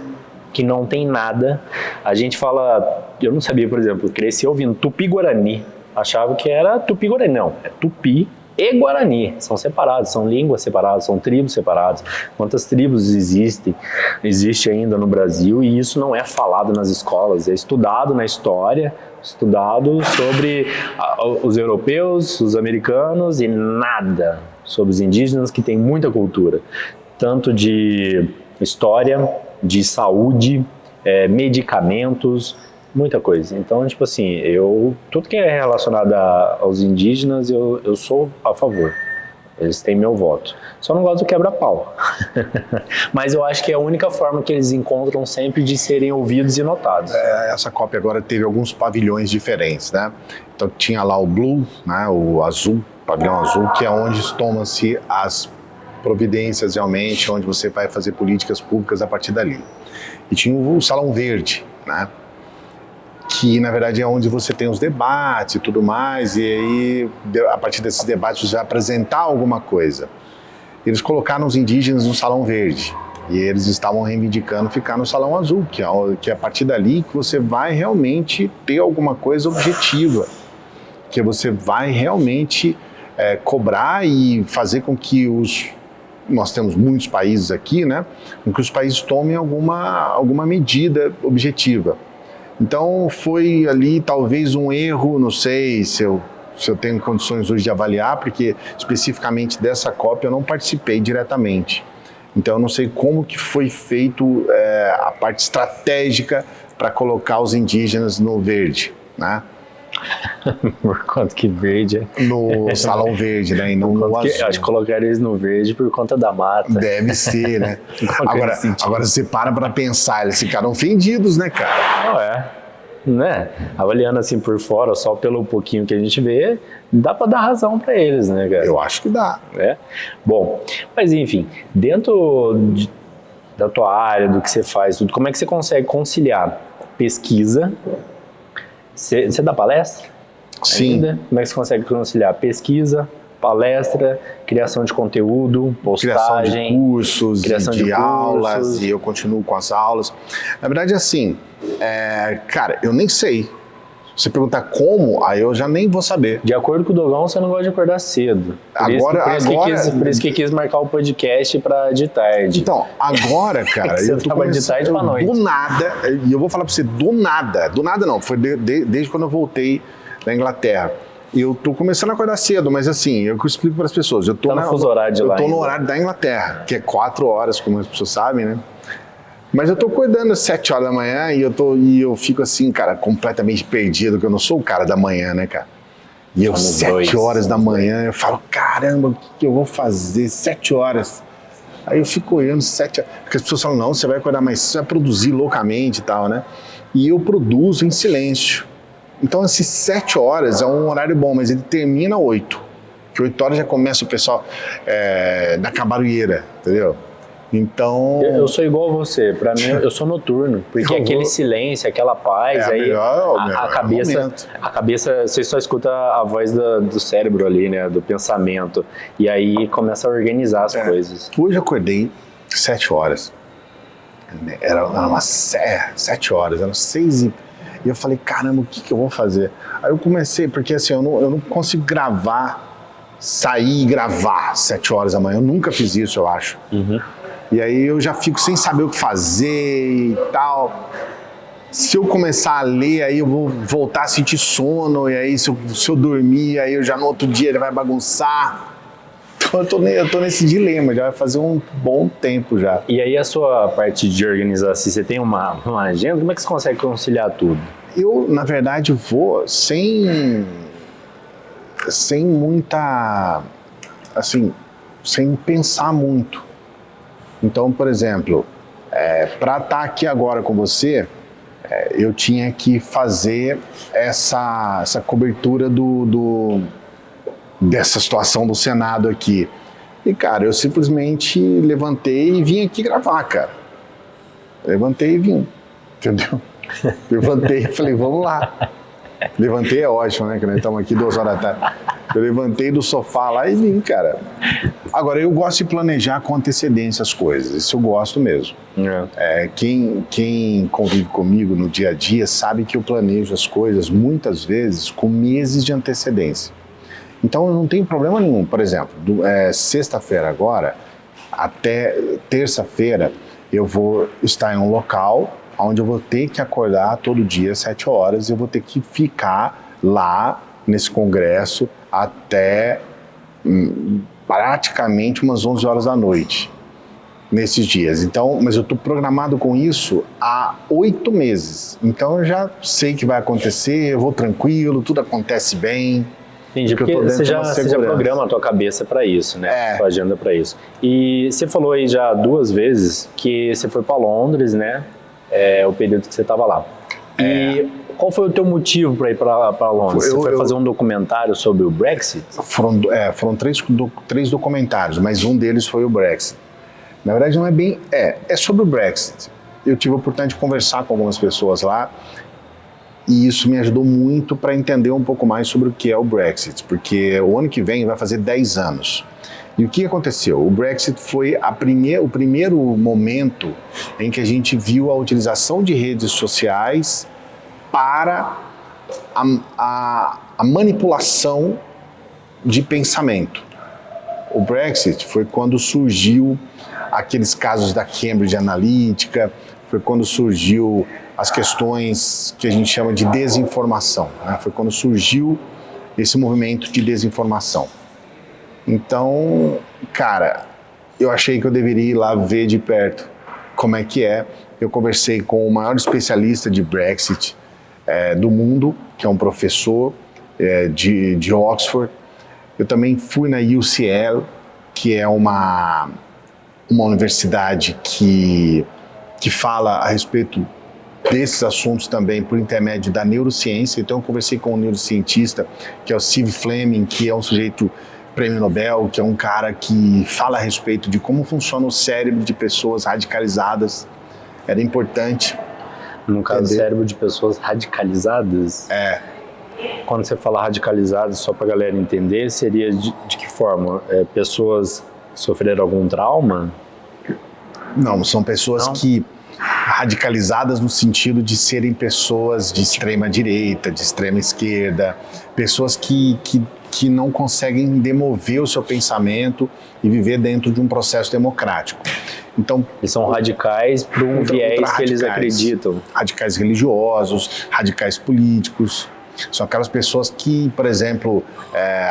que não tem nada. A gente fala, eu não sabia, por exemplo, cresci ouvindo Tupi-Guarani, achava que era Tupi-Guarani, não, é Tupi e Guarani, são separados, são línguas separadas, são tribos separadas. Quantas tribos existe ainda no Brasil, e isso não é falado nas escolas, é estudado na história, estudado sobre os europeus, os americanos, e nada sobre os indígenas, que tem muita cultura, tanto de história, de saúde, medicamentos, Muita coisa. Então, tipo assim, tudo que é relacionado aos indígenas, eu sou a favor. Eles têm meu voto. Só não gosto do quebra-pau. Mas eu acho que é a única forma que eles encontram sempre de serem ouvidos e notados. Essa COP agora teve alguns pavilhões diferentes, né? Então tinha lá o Blue, né? O azul, pavilhão azul, que é onde tomam-se as providências realmente, onde você vai fazer políticas públicas a partir dali. E tinha o Salão Verde, né? Que na verdade é onde você tem os debates e tudo mais, e aí a partir desses debates você vai apresentar alguma coisa. Eles colocaram os indígenas no Salão Verde e eles estavam reivindicando ficar no Salão Azul, que é a partir dali que você vai realmente ter alguma coisa objetiva, que você vai realmente cobrar e fazer com que nós temos muitos países aqui, né, com que os países tomem alguma medida objetiva. Então foi ali talvez um erro, não sei se eu tenho condições hoje de avaliar, porque especificamente dessa COP eu não participei diretamente. Então eu não sei como que foi feito a parte estratégica para colocar os indígenas no verde, né? Por conta que verde no Salão Verde, né? E não no azul. Acho que colocaram eles no verde por conta da mata. Deve ser, né? Agora você para pensar, eles ficaram ofendidos, né, cara? Não é. Né? Avaliando assim por fora, só pelo pouquinho que a gente vê, dá para dar razão para eles, né, cara? Eu acho que dá. Bom, mas enfim, dentro da tua área, do que você faz, tudo, como é que você consegue conciliar pesquisa? Você dá palestra? Sim. Ainda? Como é que você consegue conciliar pesquisa, palestra, criação de conteúdo, postagem, criação de cursos, criação de aulas, e eu continuo com as aulas. Na verdade, assim, cara, eu nem sei. Se perguntar como, aí eu já nem vou saber. De acordo com o Dogão, você não gosta de acordar cedo. Por isso que quis marcar o podcast de tarde. Então, agora, cara, eu tô de tarde pra noite. Do nada, e eu vou falar pra você, do nada não, foi desde quando eu voltei da Inglaterra. Eu tô começando a acordar cedo, mas assim, eu explico para as pessoas. Eu tô no fuso horário de lá. Eu tô no horário da Inglaterra, que é 4 horas, como as pessoas sabem, né? Mas eu tô acordando às 7 horas da manhã e eu fico assim, cara, completamente perdido, porque eu não sou o cara da manhã, né, cara? E eu, 7 horas da manhã, eu falo, caramba, o que eu vou fazer? 7 horas. Aí eu fico olhando 7 horas. Porque as pessoas falam, não, você vai acordar mais, você vai produzir loucamente e tal, né? E eu produzo em silêncio. Então, esses 7 horas é um horário bom, mas ele termina 8. Que 8 horas já começa o pessoal da cabarulheira, entendeu? Então... Eu sou igual a você, pra mim eu sou noturno, porque aquele silêncio, aquela paz, aí a cabeça, você só escuta a voz do cérebro ali, né, do pensamento, e aí começa a organizar as coisas. Hoje eu acordei 7 horas, era umas 7 horas, eram 6 e eu falei, caramba, o que eu vou fazer? Aí eu comecei, porque assim, eu não consigo sair e gravar 7 horas da manhã, eu nunca fiz isso, eu acho. Uhum. E aí eu já fico sem saber o que fazer e tal. Se eu começar a ler, aí eu vou voltar a sentir sono, e aí se eu dormir, aí eu já no outro dia ele vai bagunçar. Então eu tô nesse dilema, já vai fazer um bom tempo já. E aí a sua parte de organização, você tem uma agenda? Como é que você consegue conciliar tudo? Eu, na verdade, vou sem muita, assim, sem pensar muito. Então, por exemplo, para estar aqui agora com você, eu tinha que fazer essa cobertura dessa situação do Senado aqui. E, cara, eu simplesmente levantei e vim aqui gravar, cara. Levantei e vim, entendeu? Levantei e falei, vamos lá. Levantei é ótimo, né? Que nós estamos aqui 2 horas da tarde. Eu levantei do sofá lá e vim, cara. Agora, eu gosto de planejar com antecedência as coisas. Isso eu gosto mesmo. Quem convive comigo no dia a dia sabe que eu planejo as coisas muitas vezes com meses de antecedência. Então, eu não tenho problema nenhum. Por exemplo, sexta-feira agora, até terça-feira, eu vou estar em um local onde eu vou ter que acordar todo dia às 7 horas e eu vou ter que ficar lá nesse congresso até praticamente umas 11 horas da noite. nesses dias. Então, mas eu estou programado com isso há 8 meses. Então eu já sei que vai acontecer, eu vou tranquilo, tudo acontece bem. Entendi, porque você já programa a tua cabeça para isso, né? Sua agenda para isso. E você falou aí já 2 vezes que você foi para Londres, né? O período que você estava lá. E qual foi o teu motivo para ir para Londres? Você foi fazer um documentário sobre o Brexit? Foram 3 documentários, mas um deles foi o Brexit. Na verdade, não é bem... É sobre o Brexit. Eu tive a oportunidade de conversar com algumas pessoas lá e isso me ajudou muito para entender um pouco mais sobre o que é o Brexit, porque o ano que vem vai fazer 10 anos. E o que aconteceu? O Brexit foi o primeiro momento em que a gente viu a utilização de redes sociais para a manipulação de pensamento. O Brexit foi quando surgiu aqueles casos da Cambridge Analytica, foi quando surgiu as questões que a gente chama de desinformação, né? Foi quando surgiu esse movimento de desinformação. Então, cara, eu achei que eu deveria ir lá ver de perto como é que é. Eu conversei com o maior especialista de Brexit do mundo, que é um professor de Oxford. Eu também fui na UCL, que é uma universidade que fala a respeito desses assuntos também por intermédio da neurociência. Então eu conversei com um neurocientista, que é o Steve Fleming, que é um sujeito prêmio Nobel, que é um cara que fala a respeito de como funciona o cérebro de pessoas radicalizadas. Era importante. No caso, cérebro de pessoas radicalizadas? Quando você fala radicalizado, só para a galera entender, seria de que forma? Pessoas sofreram algum trauma? Não, são pessoas que radicalizadas no sentido de serem pessoas de extrema direita, de extrema esquerda, pessoas que não conseguem demover o seu pensamento e viver dentro de um processo democrático. Então, eles são radicais para um viés que eles acreditam. Radicais religiosos, radicais políticos. São aquelas pessoas que, por exemplo,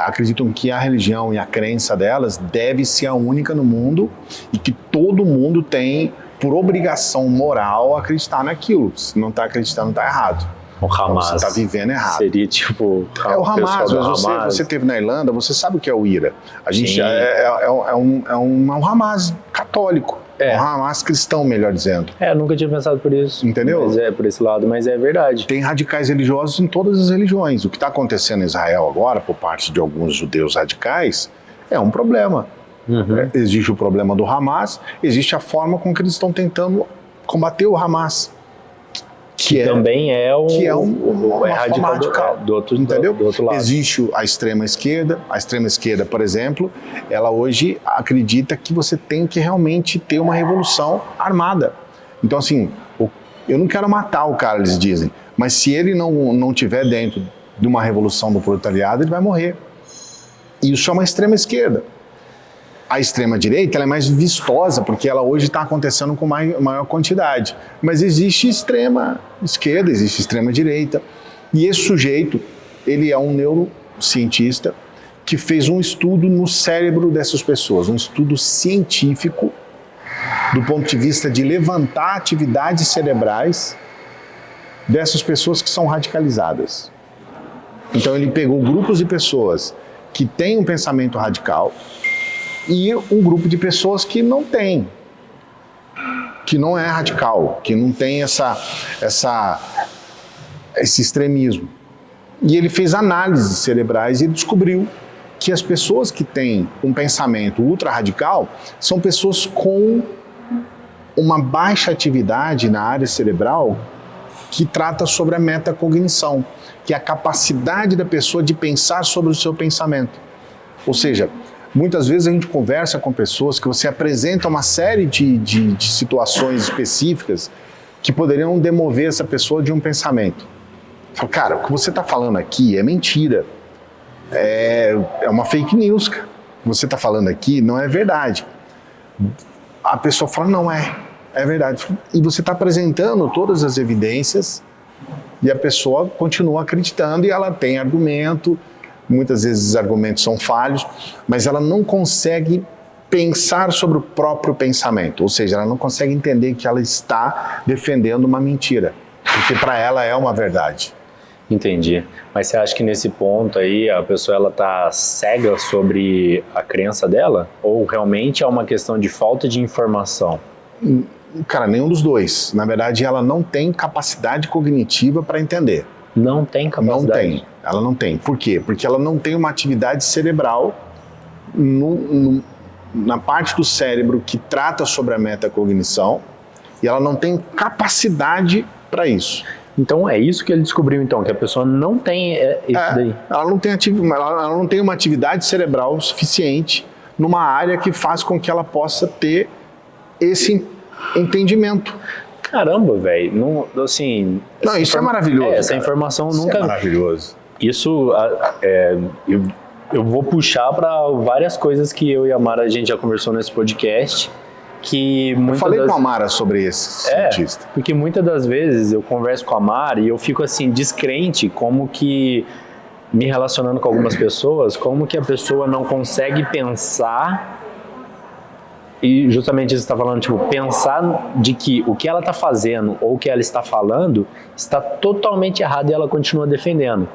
acreditam que a religião e a crença delas deve ser a única no mundo e que todo mundo tem, por obrigação moral, acreditar naquilo. Se não está acreditando, está errado. O Hamas. Você está vivendo errado. Seria tipo... o Hamas, mas você esteve na Irlanda, você sabe o que é o IRA. A gente um Hamas católico. Um Hamas cristão, melhor dizendo. Nunca tinha pensado por isso. Entendeu? Mas por esse lado, mas é verdade. Tem radicais religiosos em todas as religiões. O que está acontecendo em Israel agora, por parte de alguns judeus radicais, é um problema. Existe o problema do Hamas, existe a forma com que eles estão tentando combater o Hamas. Que também é uma radical do outro lado. Existe a extrema esquerda. A extrema esquerda, por exemplo, ela hoje acredita que você tem que realmente ter uma revolução armada. Então, assim, eu não quero matar o cara, eles dizem, mas se ele não tiver dentro de uma revolução do proletariado, ele vai morrer. Isso é uma extrema esquerda. A extrema-direita ela é mais vistosa, porque ela hoje está acontecendo com maior quantidade. Mas existe extrema-esquerda, existe extrema-direita. E esse sujeito, ele é um neurocientista que fez um estudo no cérebro dessas pessoas, um estudo científico do ponto de vista de levantar atividades cerebrais dessas pessoas que são radicalizadas. Então ele pegou grupos de pessoas que têm um pensamento radical e um grupo de pessoas que não tem, que não é radical, que não tem esse extremismo. E ele fez análises cerebrais e descobriu que as pessoas que têm um pensamento ultra radical são pessoas com uma baixa atividade na área cerebral que trata sobre a metacognição, que é a capacidade da pessoa de pensar sobre o seu pensamento. Ou seja, muitas vezes a gente conversa com pessoas que você apresenta uma série de situações específicas que poderiam demover essa pessoa de um pensamento. Fala, cara, o que você está falando aqui é mentira. É uma fake news. O que você está falando aqui não é verdade. A pessoa fala, não é verdade. E você está apresentando todas as evidências e a pessoa continua acreditando e ela tem argumento. Muitas vezes os argumentos são falhos, mas ela não consegue pensar sobre o próprio pensamento, ou seja, ela não consegue entender que ela está defendendo uma mentira, porque para ela é uma verdade. Entendi. Mas você acha que nesse ponto aí a pessoa ela tá cega sobre a crença dela? Ou realmente é uma questão de falta de informação? Cara, nenhum dos dois. Na verdade, ela não tem capacidade cognitiva para entender. Não tem capacidade? Não tem. Ela não tem. Por quê? Porque ela não tem uma atividade cerebral na parte do cérebro que trata sobre a metacognição, e ela não tem capacidade para isso. Então é isso que ele descobriu, então, que a pessoa não tem isso daí. Ela não tem uma atividade cerebral suficiente numa área que faz com que ela possa ter esse entendimento. Caramba, velho. Não, assim, não, isso é maravilhoso. Essa informação isso nunca. É maravilhoso. Isso eu vou puxar para várias coisas que eu e a Mara a gente já conversou nesse podcast. Que eu falei com a Mara sobre esse cientista. Porque muitas das vezes eu converso com a Mara e eu fico assim, descrente, como que, me relacionando com algumas pessoas, como que a pessoa não consegue pensar, e justamente isso está falando, tipo, pensar de que o que ela está fazendo ou o que ela está falando está totalmente errado e ela continua defendendo.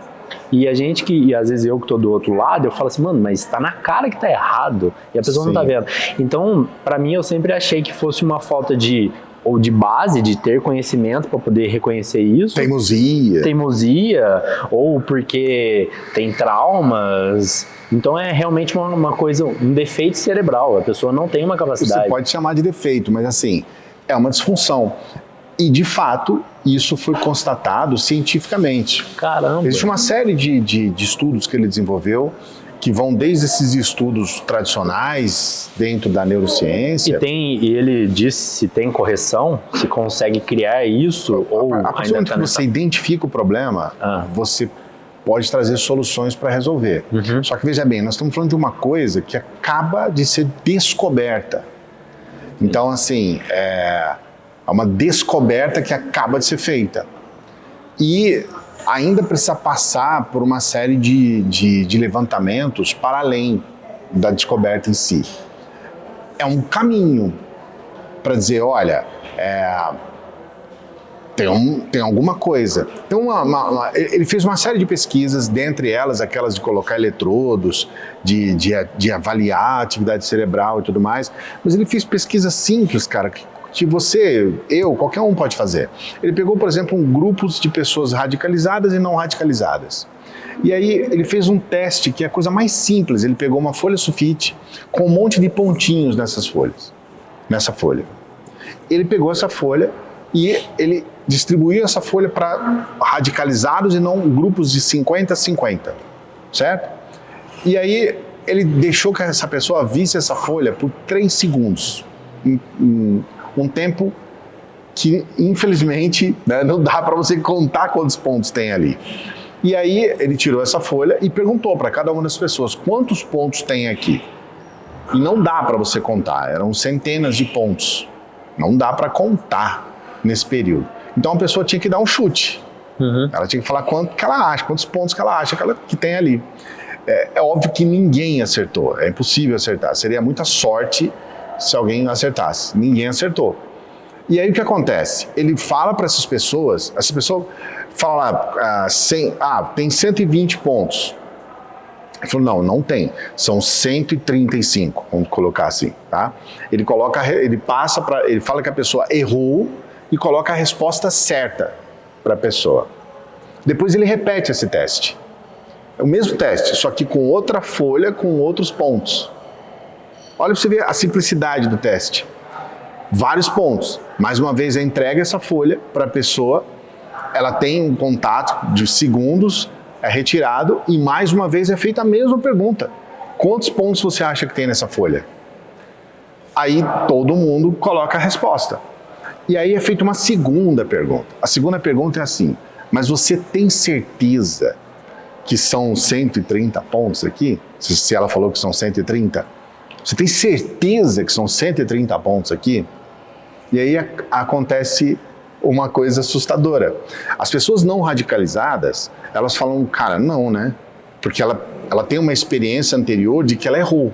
E a gente e às vezes eu que tô do outro lado, eu falo assim, mano, mas tá na cara que tá errado. E a pessoa não tá vendo. Então, pra mim, eu sempre achei que fosse uma falta de base, de ter conhecimento para poder reconhecer isso. Teimosia, ou porque tem traumas. Então é realmente uma coisa, um defeito cerebral. A pessoa não tem uma capacidade. Você pode chamar de defeito, mas assim, é uma disfunção. E, de fato, isso foi constatado cientificamente. Caramba! Existe uma série de estudos que ele desenvolveu, que vão desde esses estudos tradicionais dentro da neurociência. E ele diz se tem correção, se consegue criar isso, ou a partir do momento que você identifica o problema, você pode trazer soluções para resolver. Uhum. Só que, veja bem, nós estamos falando de uma coisa que acaba de ser descoberta. Então, assim, é uma descoberta que acaba de ser feita. E ainda precisa passar por uma série de levantamentos para além da descoberta em si. É um caminho para dizer, olha, tem alguma coisa. Então, ele fez uma série de pesquisas, dentre elas aquelas de colocar eletrodos, de avaliar a atividade cerebral e tudo mais, mas ele fez pesquisas simples, cara, que qualquer um pode fazer. Ele pegou, por exemplo, grupos de pessoas radicalizadas e não radicalizadas. E aí ele fez um teste que é a coisa mais simples. Ele pegou uma folha sulfite com um monte de pontinhos nessa folha. Ele pegou essa folha e ele distribuiu essa folha para radicalizados e não grupos de 50 a 50, certo? E aí ele deixou que essa pessoa visse essa folha por 3 segundos. Um tempo que, infelizmente, né, não dá para você contar quantos pontos tem ali. E aí ele tirou essa folha e perguntou para cada uma das pessoas quantos pontos tem aqui. E não dá para você contar, eram centenas de pontos. Não dá para contar nesse período. Então a pessoa tinha que dar um chute. Uhum. Ela tinha que falar quanto que ela acha, quantos pontos que ela acha que tem ali. É óbvio que ninguém acertou, é impossível acertar. Seria muita sorte se alguém acertasse. Ninguém acertou. E aí o que acontece? Ele fala para essas pessoas fala lá, tem 120 pontos. Ele falou, não tem, são 135, vamos colocar assim, tá? Ele fala que a pessoa errou e coloca a resposta certa para a pessoa. Depois ele repete esse teste. É o mesmo teste, só que com outra folha, com outros pontos. Olha para você ver a simplicidade do teste. Vários pontos. Mais uma vez, entrega essa folha para a pessoa, ela tem um contato de segundos, é retirado e mais uma vez é feita a mesma pergunta. Quantos pontos você acha que tem nessa folha? Aí todo mundo coloca a resposta. E aí é feita uma segunda pergunta. A segunda pergunta é assim, mas você tem certeza que são 130 pontos aqui? Se ela falou que são 130? Você tem certeza que são 130 pontos aqui? E aí acontece uma coisa assustadora. As pessoas não radicalizadas, elas falam, cara, não, né? Porque ela tem uma experiência anterior de que ela errou.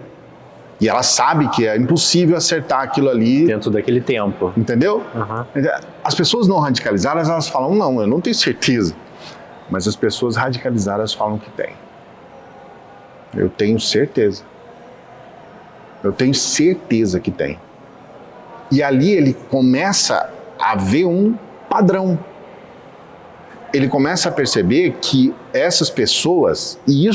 E ela sabe que é impossível acertar aquilo ali. Dentro daquele tempo. Entendeu? Uhum. As pessoas não radicalizadas, elas falam, não, eu não tenho certeza. Mas as pessoas radicalizadas falam que tem. Eu tenho certeza. Eu tenho certeza que tem. E ali ele começa a ver um padrão. Ele começa a perceber que essas pessoas, e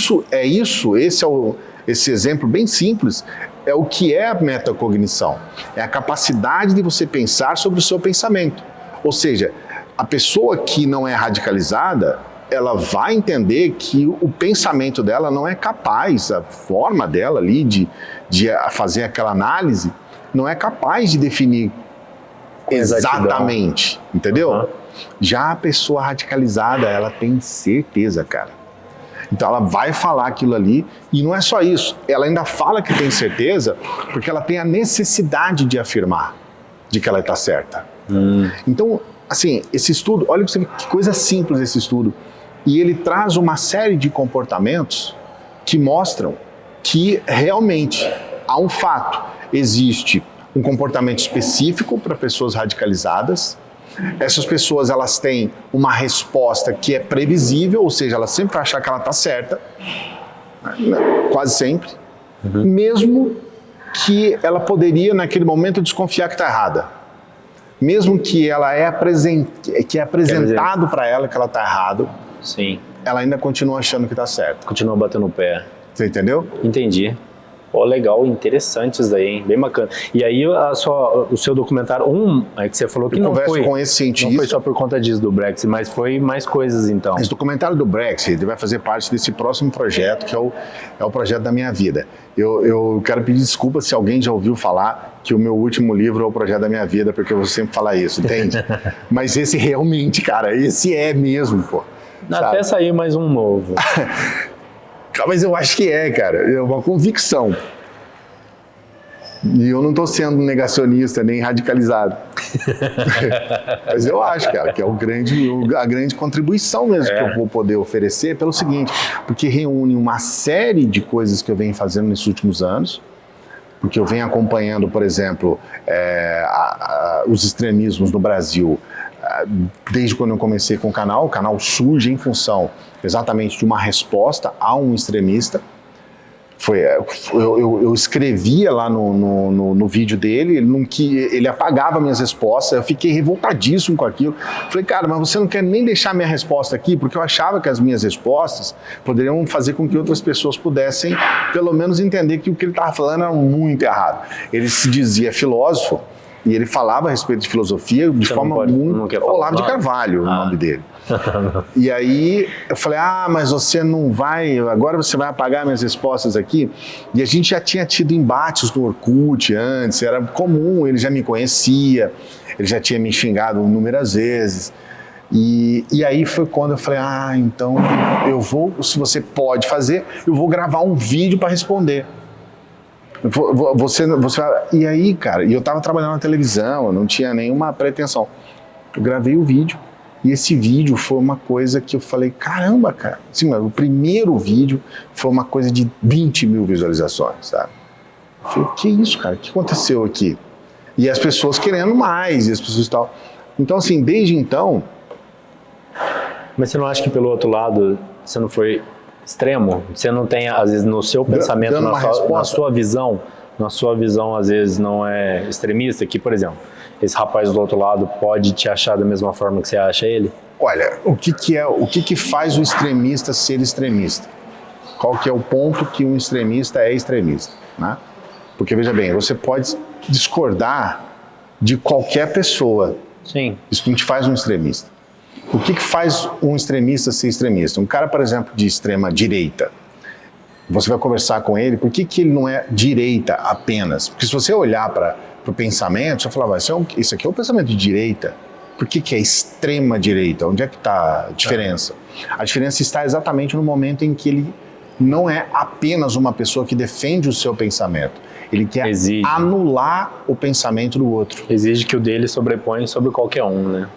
esse exemplo bem simples, é o que é a metacognição. É a capacidade de você pensar sobre o seu pensamento. Ou seja, a pessoa que não é radicalizada, ela vai entender que o pensamento dela não é capaz, a forma dela ali de fazer aquela análise, não é capaz de definir exatamente, entendeu? Uhum. Já a pessoa radicalizada, ela tem certeza, cara. Então ela vai falar aquilo ali, e não é só isso, ela ainda fala que tem certeza, porque ela tem a necessidade de afirmar de que ela está certa. Então, assim, esse estudo, olha pra você ver que coisa simples esse estudo, e ele traz uma série de comportamentos que mostram que realmente há um fato, existe um comportamento específico para pessoas radicalizadas. Essas pessoas, elas têm uma resposta que é previsível, ou seja, ela sempre vai achar que ela está certa, quase sempre, mesmo que ela poderia naquele momento desconfiar que está errada, mesmo que ela é apresentado para ela que ela está errado. Sim. Ela ainda continua achando que está certo. Continua batendo o pé. Você entendeu? Entendi. Pô, legal, interessante isso daí, hein? Bem bacana. E aí o seu documentário, que você falou que eu não foi, com esse cientista, não foi só por conta disso do Brexit, mas foi mais coisas então. Esse documentário do Brexit, ele vai fazer parte desse próximo projeto, que é o projeto da minha vida. Eu quero pedir desculpa se alguém já ouviu falar que o meu último livro é o projeto da minha vida, porque eu vou sempre falar isso, entende? Mas esse realmente, cara, esse é mesmo, pô. Até sair mais um novo. Mas eu acho que cara, é uma convicção. E eu não estou sendo negacionista nem radicalizado. Mas eu acho, cara, que é a grande contribuição mesmo que eu vou poder oferecer pelo seguinte, porque reúne uma série de coisas que eu venho fazendo nesses últimos anos, porque eu venho acompanhando, por exemplo, os extremismos no Brasil. Desde quando eu comecei com o canal surge em função exatamente de uma resposta a um extremista. Eu escrevia lá no vídeo dele, ele apagava minhas respostas, eu fiquei revoltadíssimo com aquilo. Falei, cara, mas você não quer nem deixar minha resposta aqui? Porque eu achava que as minhas respostas poderiam fazer com que outras pessoas pudessem, pelo menos, entender que o que ele estava falando era muito errado. Ele se dizia filósofo, e ele falava a respeito de filosofia de forma muito... Olavo de Carvalho, o nome dele. E aí eu falei, mas você não vai, agora você vai apagar minhas respostas aqui? E a gente já tinha tido embates no Orkut antes, era comum, ele já me conhecia, ele já tinha me xingado inúmeras vezes. E aí foi quando eu falei, então eu vou, se você pode fazer, eu vou gravar um vídeo para responder. Você e aí, cara, eu tava trabalhando na televisão, eu não tinha nenhuma pretensão. Eu gravei o vídeo, e esse vídeo foi uma coisa que eu falei, caramba, cara. Assim, o primeiro vídeo foi uma coisa de 20 mil visualizações, sabe? Eu falei, que isso, cara? O que aconteceu aqui? E as pessoas querendo mais, e as pessoas tal. Então, assim, desde então... Mas você não acha que, pelo outro lado, você não foi... extremo? Você não tem, às vezes, no seu pensamento, na sua visão, às vezes, não é extremista, que, por exemplo, esse rapaz do outro lado pode te achar da mesma forma que você acha ele? Olha, o que faz o extremista ser extremista? Qual que é o ponto que um extremista é extremista, né? Porque, veja bem, você pode discordar de qualquer pessoa. Sim. Isso não te faz um extremista. O que faz um extremista ser extremista? Um cara, por exemplo, de extrema direita, você vai conversar com ele, por que ele não é direita apenas? Porque se você olhar para o pensamento, você vai falar, isso aqui é um pensamento de direita. Por que é extrema direita? Onde é que está a diferença? A diferença está exatamente no momento em que ele não é apenas uma pessoa que defende o seu pensamento. Ele quer anular o pensamento do outro. Exige que o dele sobrepõe sobre qualquer um, né?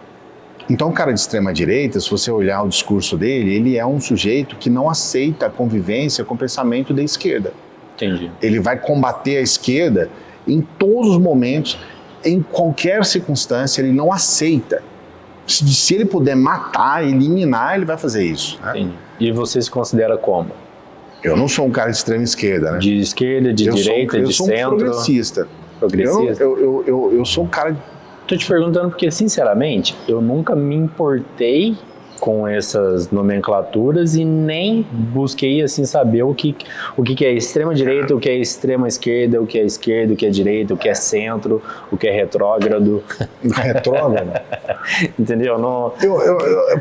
Então, o cara de extrema-direita, se você olhar o discurso dele, ele é um sujeito que não aceita a convivência com o pensamento da esquerda. Entendi. Ele vai combater a esquerda em todos os momentos, em qualquer circunstância, ele não aceita. Se ele puder matar, eliminar, ele vai fazer isso. Né? Entendi. E você se considera como? Eu não sou um cara de extrema esquerda, né? De esquerda, de direita, de centro? Eu sou um progressista. Progressista? Eu sou um cara... Tô te perguntando porque, sinceramente, eu nunca me importei com essas nomenclaturas e nem busquei, assim, saber o que é extrema direita, o que é extrema esquerda, o que é esquerda, o que é direita, o que é centro, o que é retrógrado. Retrógrado? Entendeu? Não...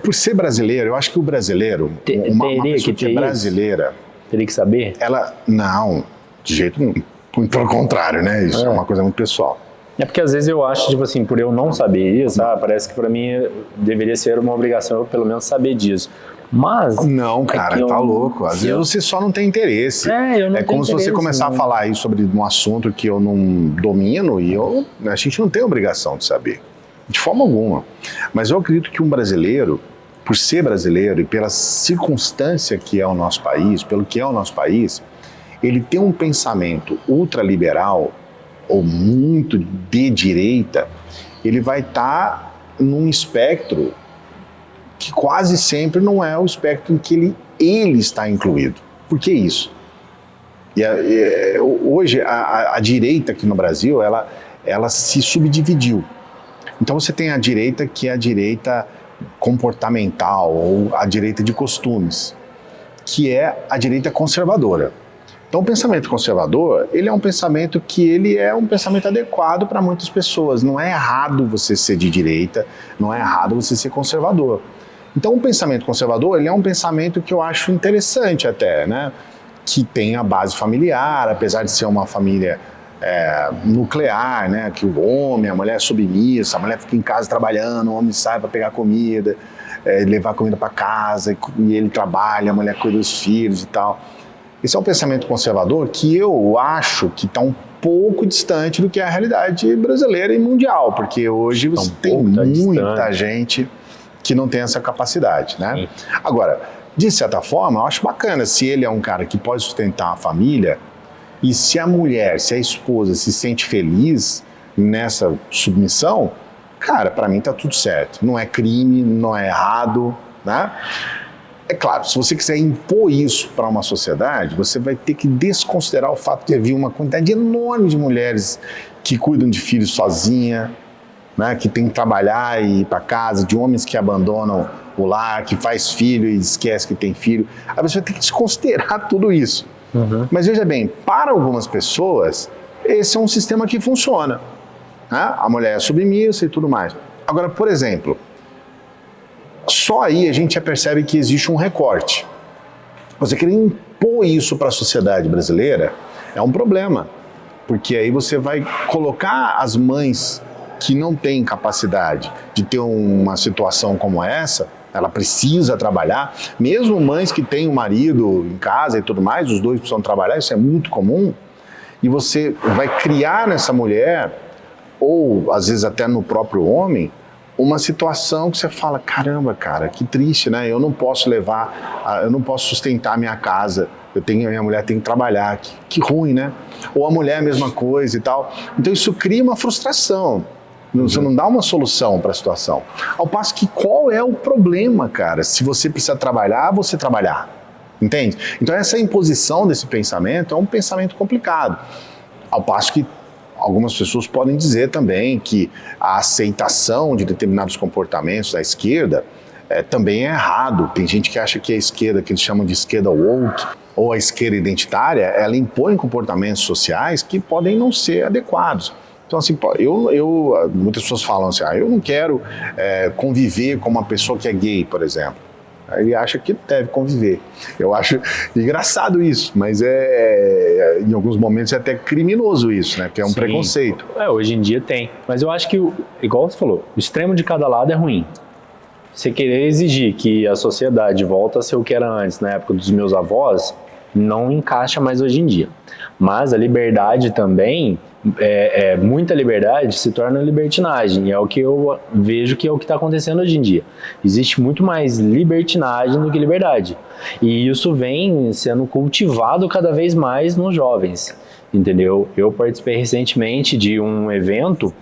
por ser brasileiro, eu acho que o brasileiro, uma pessoa que é brasileira... Teria que saber? Ela, não, de jeito nenhum. Pelo contrário, né? Isso é uma coisa muito pessoal. É porque às vezes eu acho, tipo assim, por eu não saber isso, parece que pra mim deveria ser uma obrigação eu pelo menos saber disso. Mas... Não, cara, tá louco. Às vezes você só não tem interesse. Eu não tenho como se você começar a falar aí sobre um assunto que eu não domino e a gente não tem obrigação de saber. De forma alguma. Mas eu acredito que um brasileiro, por ser brasileiro e pela circunstância que é o nosso país, pelo que é o nosso país, ele tem um pensamento ultraliberal ou muito de direita, ele vai estar num espectro que quase sempre não é o espectro em que ele está incluído. Por que isso? Hoje, a direita aqui no Brasil, ela se subdividiu. Então você tem a direita que é a direita comportamental ou a direita de costumes, que é a direita conservadora. Então o pensamento conservador, ele é um pensamento que ele é um pensamento adequado para muitas pessoas. Não é errado você ser de direita, não é errado você ser conservador. Então o pensamento conservador, ele é um pensamento que eu acho interessante até, né? Que tem a base familiar, apesar de ser uma família nuclear, né? Que o homem, a mulher é submissa, a mulher fica em casa trabalhando, o homem sai para pegar comida, levar comida para casa, e ele trabalha, a mulher cuida dos filhos e tal. Esse é um pensamento conservador que eu acho que está um pouco distante do que é a realidade brasileira e mundial, porque hoje você tem muita gente que não tem essa capacidade, né? Sim. Agora, de certa forma, eu acho bacana se ele é um cara que pode sustentar a família e se a mulher, se a esposa se sente feliz nessa submissão, cara, para mim tá tudo certo. Não é crime, não é errado, né? É claro, se você quiser impor isso para uma sociedade, você vai ter que desconsiderar o fato de haver uma quantidade enorme de mulheres que cuidam de filhos sozinha, né, que tem que trabalhar e ir para casa, de homens que abandonam o lar, que faz filho e esquece que tem filho. Aí você vai ter que desconsiderar tudo isso. Uhum. Mas veja bem, para algumas pessoas, esse é um sistema que funciona. Né? A mulher é submissa e tudo mais. Agora, por exemplo, só aí a gente já percebe que existe um recorte. Você querer impor isso para a sociedade brasileira é um problema, porque aí você vai colocar as mães que não têm capacidade de ter uma situação como essa, ela precisa trabalhar, mesmo mães que têm um marido em casa e tudo mais, os dois precisam trabalhar, isso é muito comum, e você vai criar nessa mulher, ou às vezes até no próprio homem, uma situação que você fala, caramba, cara, que triste, né? Eu não posso eu não posso sustentar a minha casa, minha mulher tem que trabalhar, que ruim, né? Ou a mulher é a mesma coisa e tal. Então isso cria uma frustração, você não dá uma solução para a situação. Ao passo que qual é o problema, cara? Se você precisa trabalhar, você trabalhar, entende? Então essa imposição desse pensamento é um pensamento complicado. Ao passo que algumas pessoas podem dizer também que a aceitação de determinados comportamentos da esquerda também é errado. Tem gente que acha que a esquerda, que eles chamam de esquerda woke, ou a esquerda identitária, ela impõe comportamentos sociais que podem não ser adequados. Então, assim, muitas pessoas falam assim, eu não quero conviver com uma pessoa que é gay, por exemplo. Ele acha que deve conviver. Eu acho engraçado isso, mas em alguns momentos é até criminoso isso, né? Porque é um preconceito. Hoje em dia tem. Mas eu acho que, igual você falou, o extremo de cada lado é ruim. Você querer exigir que a sociedade volta a ser o que era antes, na época dos meus avós, não encaixa mais hoje em dia. Mas a liberdade também, muita liberdade se torna libertinagem, é o que eu vejo que é o que está acontecendo hoje em dia. Existe muito mais libertinagem do que liberdade, e isso vem sendo cultivado cada vez mais nos jovens, entendeu? Eu participei recentemente de um evento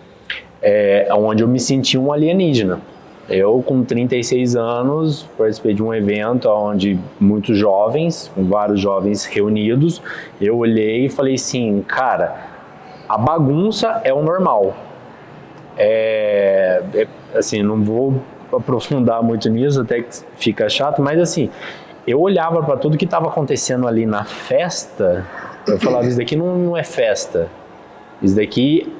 onde eu me senti um alienígena. Eu, com 36 anos, participei de um evento onde muitos jovens, vários jovens reunidos, eu olhei e falei assim, cara, a bagunça é o normal. Assim, não vou aprofundar muito nisso, até que fica chato, mas assim, eu olhava para tudo que estava acontecendo ali na festa, eu falava, isso daqui não é festa, isso daqui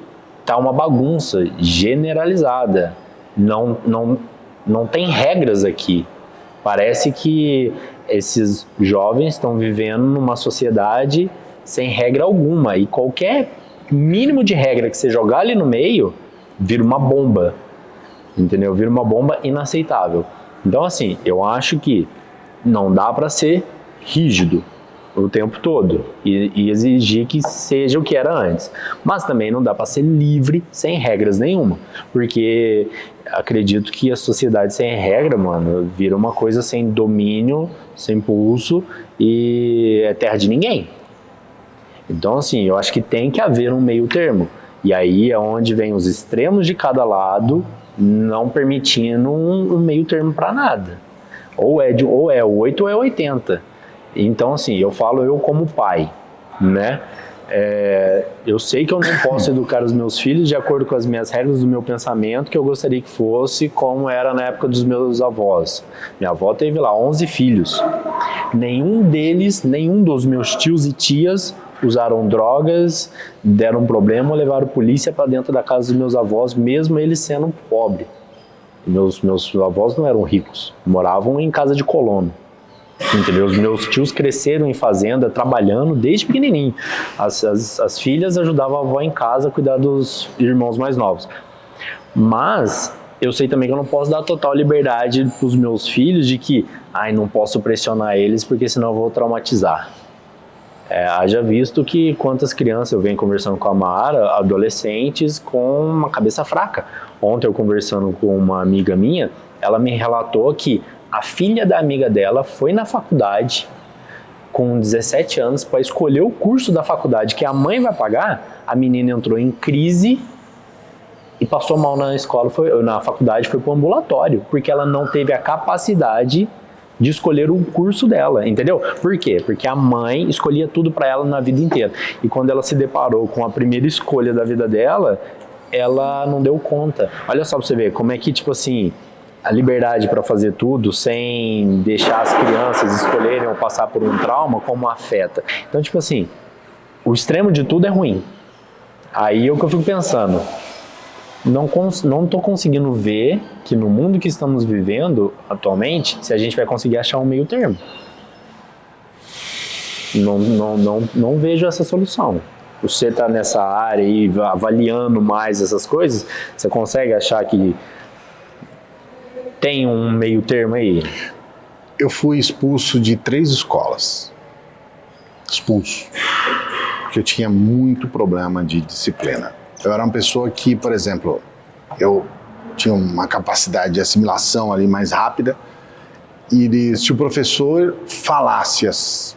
tá uma bagunça generalizada. Não tem regras aqui. Parece que esses jovens estão vivendo numa sociedade sem regra alguma, e qualquer mínimo de regra que você jogar ali no meio vira uma bomba, entendeu? Vira uma bomba inaceitável. Então, assim, eu acho que não dá para ser rígido o tempo todo e exigir que seja o que era antes, mas também não dá para ser livre sem regras nenhuma, porque acredito que a sociedade sem regra, mano, vira uma coisa sem domínio, sem pulso, e é terra de ninguém. Então, assim, eu acho que tem que haver um meio termo, e aí é onde vem os extremos de cada lado, não permitindo um meio termo para nada, ou é 8 ou é 80. Então, assim, eu falo eu como pai, né? Eu sei que eu não posso educar os meus filhos de acordo com as minhas regras do meu pensamento, que eu gostaria que fosse como era na época dos meus avós. Minha avó teve lá 11 filhos. Nenhum dos meus tios e tias usaram drogas, deram problema ou levaram polícia para dentro da casa dos meus avós, mesmo eles sendo pobres. Meus avós não eram ricos, moravam em casa de colono. Entendeu? Os meus tios cresceram em fazenda, trabalhando desde pequenininho. As filhas ajudavam a avó em casa a cuidar dos irmãos mais novos. Mas eu sei também que eu não posso dar total liberdade para os meus filhos de que não posso pressionar eles porque senão eu vou traumatizar. Haja visto que quantas crianças eu venho conversando com a Mara, adolescentes com uma cabeça fraca. Ontem eu conversando com uma amiga minha, ela me relatou que a filha da amiga dela foi na faculdade com 17 anos para escolher o curso da faculdade que a mãe vai pagar. A menina entrou em crise e passou mal na escola, na faculdade, foi para o ambulatório, porque ela não teve a capacidade de escolher o curso dela, entendeu? Por quê? Porque a mãe escolhia tudo para ela na vida inteira. E quando ela se deparou com a primeira escolha da vida dela, ela não deu conta. Olha só para você ver como é que, tipo assim, a liberdade para fazer tudo sem deixar as crianças escolherem ou passar por um trauma, como afeta. Então, tipo assim, o extremo de tudo é ruim. Aí é o que eu fico pensando, não tô conseguindo ver que no mundo que estamos vivendo atualmente, se a gente vai conseguir achar um meio termo. Não vejo essa solução. Você está nessa área aí, avaliando mais essas coisas, você consegue achar que tem um meio termo aí? Eu fui expulso de 3 escolas. Expulso. Porque eu tinha muito problema de disciplina. Eu era uma pessoa que, por exemplo, eu tinha uma capacidade de assimilação ali mais rápida, e se o professor falasse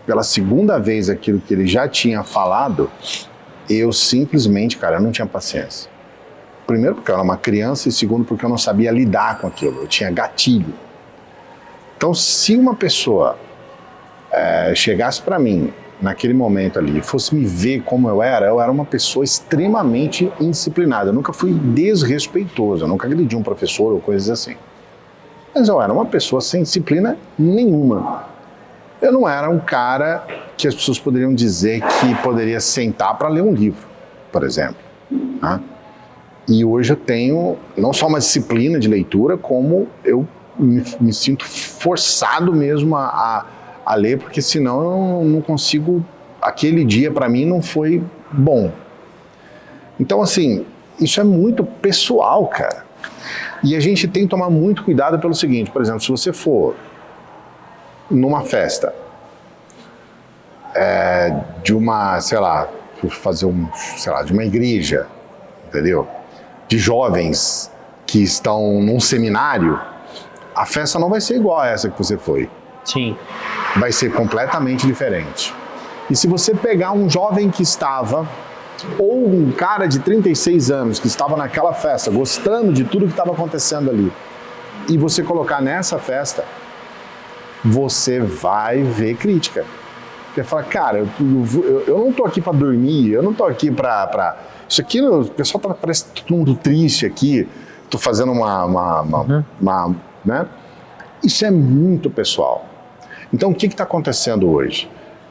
pela segunda vez aquilo que ele já tinha falado, eu simplesmente, cara, eu não tinha paciência. Primeiro porque eu era uma criança, e segundo porque eu não sabia lidar com aquilo, eu tinha gatilho. Então, se uma pessoa chegasse para mim naquele momento ali, fosse me ver como eu era uma pessoa extremamente indisciplinada. Eu nunca fui desrespeitoso, eu nunca agredi um professor ou coisas assim. Mas eu era uma pessoa sem disciplina nenhuma. Eu não era um cara que as pessoas poderiam dizer que poderia sentar para ler um livro, por exemplo. Né? E hoje eu tenho não só uma disciplina de leitura, como eu me sinto forçado mesmo a ler, porque senão eu não consigo, aquele dia para mim não foi bom. Então, assim, isso é muito pessoal, cara. E a gente tem que tomar muito cuidado pelo seguinte, por exemplo, se você for numa festa, de uma, sei lá, de uma igreja, entendeu? De jovens que estão num seminário, a festa não vai ser igual a essa que você foi. Sim. Vai ser completamente diferente. E se você pegar um jovem que estava, ou um cara de 36 anos que estava naquela festa, gostando de tudo que estava acontecendo ali, e você colocar nessa festa, você vai ver crítica. Você fala, cara, eu não tô aqui para dormir, eu não tô aqui para... Isso aqui, o pessoal parece todo mundo triste aqui, tô fazendo né? Isso é muito pessoal. Então, o que está acontecendo hoje?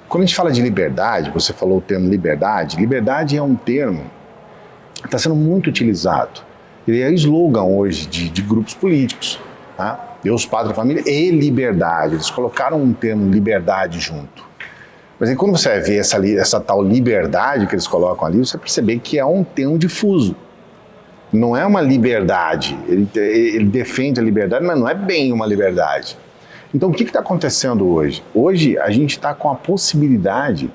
Quando a gente fala de liberdade, você falou o termo liberdade. Liberdade é um termo que está sendo muito utilizado. Ele é slogan hoje de grupos políticos. Tá? Deus, Pátria, Família e liberdade. Eles colocaram um termo liberdade junto. Mas aí, quando você vai ver essa tal liberdade que eles colocam ali, você vai perceber que é um termo difuso. Não é uma liberdade. Ele defende a liberdade, mas não é bem uma liberdade. Então, o que está acontecendo hoje? Hoje, a gente está com a possibilidade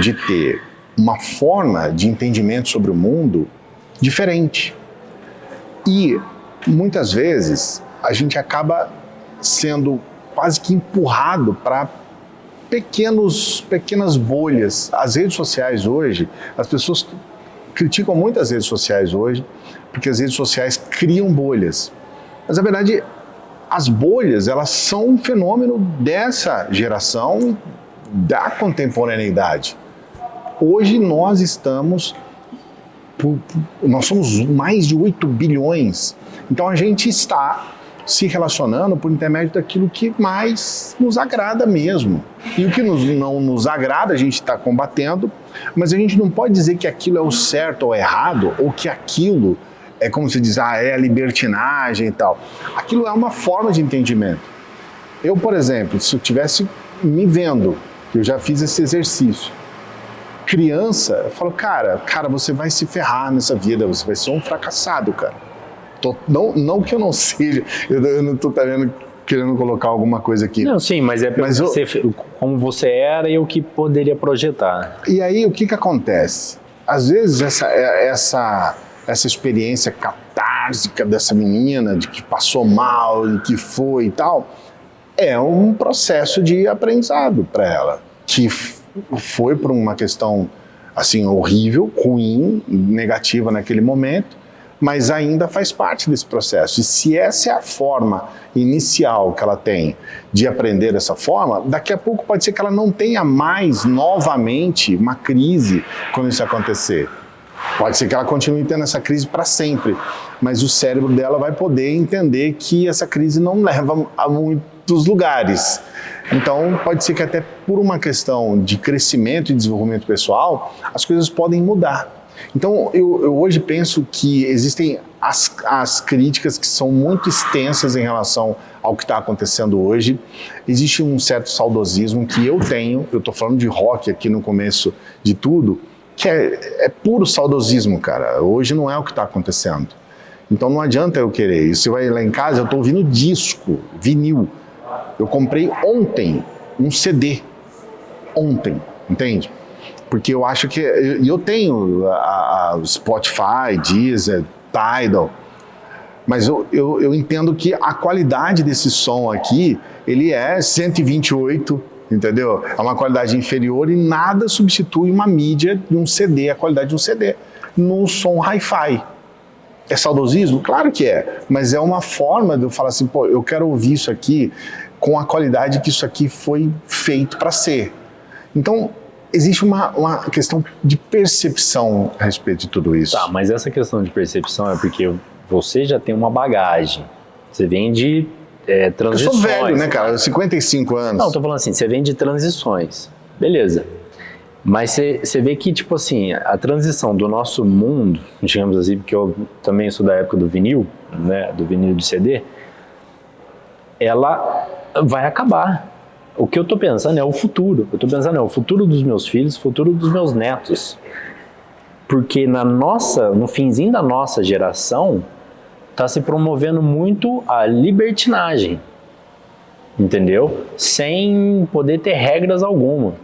de ter uma forma de entendimento sobre o mundo diferente. E, muitas vezes, a gente acaba sendo quase que empurrado para pequenas bolhas. As redes sociais hoje, as pessoas criticam muito as redes sociais hoje, porque as redes sociais criam bolhas. Mas, na verdade, as bolhas, elas são um fenômeno dessa geração, da contemporaneidade. Hoje nós somos mais de 8 bilhões. Então a gente está se relacionando por intermédio daquilo que mais nos agrada mesmo. E o que não nos agrada, a gente está combatendo, mas a gente não pode dizer que aquilo é o certo ou errado, ou que aquilo é como se diz, é a libertinagem e tal. Aquilo é uma forma de entendimento. Eu, por exemplo, se eu estivesse me vendo, eu já fiz esse exercício, criança, eu falo, cara, você vai se ferrar nessa vida, você vai ser um fracassado, cara. Não que eu não seja, eu não estou querendo colocar alguma coisa aqui. Não, sim, mas é como você era e o que poderia projetar. E aí, o que acontece? Às vezes, essa experiência catársica dessa menina, de que passou mal, de que foi e tal, é um processo de aprendizado para ela, que foi por uma questão assim horrível, ruim, negativa naquele momento, mas ainda faz parte desse processo. E se essa é a forma inicial que ela tem de aprender dessa forma, daqui a pouco pode ser que ela não tenha mais novamente uma crise quando isso acontecer. Pode ser que ela continue tendo essa crise para sempre, mas o cérebro dela vai poder entender que essa crise não leva a muitos lugares. Então, pode ser que até por uma questão de crescimento e desenvolvimento pessoal, as coisas podem mudar. Então, eu hoje penso que existem as críticas que são muito extensas em relação ao que está acontecendo hoje. Existe um certo saudosismo que eu tenho, eu estou falando de rock aqui no começo de tudo, que é puro saudosismo, cara. Hoje não é o que está acontecendo. Então não adianta eu querer. E você vai lá em casa, eu estou ouvindo disco, vinil. Eu comprei ontem um CD. Ontem, entende? Porque eu acho que... eu tenho a Spotify, Deezer, Tidal, mas eu entendo que a qualidade desse som aqui, ele é 128, entendeu? É uma qualidade inferior e nada substitui uma mídia de um CD, a qualidade de um CD, num som hi-fi. É saudosismo? Claro que é, mas é uma forma de eu falar assim, pô, eu quero ouvir isso aqui com a qualidade que isso aqui foi feito para ser. Então, existe uma questão de percepção a respeito de tudo isso. Tá, mas essa questão de percepção é porque você já tem uma bagagem, você vem de transições. Eu sou velho, né, cara? 55 anos. Não, tô falando assim, você vem de transições. Beleza. Mas você vê que, tipo assim, a transição do nosso mundo, digamos assim, porque eu também sou da época do vinil, né, do vinil de CD, ela vai acabar. O que eu tô pensando é o futuro. Eu tô pensando é o futuro dos meus filhos, o futuro dos meus netos. Porque no finzinho da nossa geração, está se promovendo muito a libertinagem. entendeu? Sem poder ter regras alguma.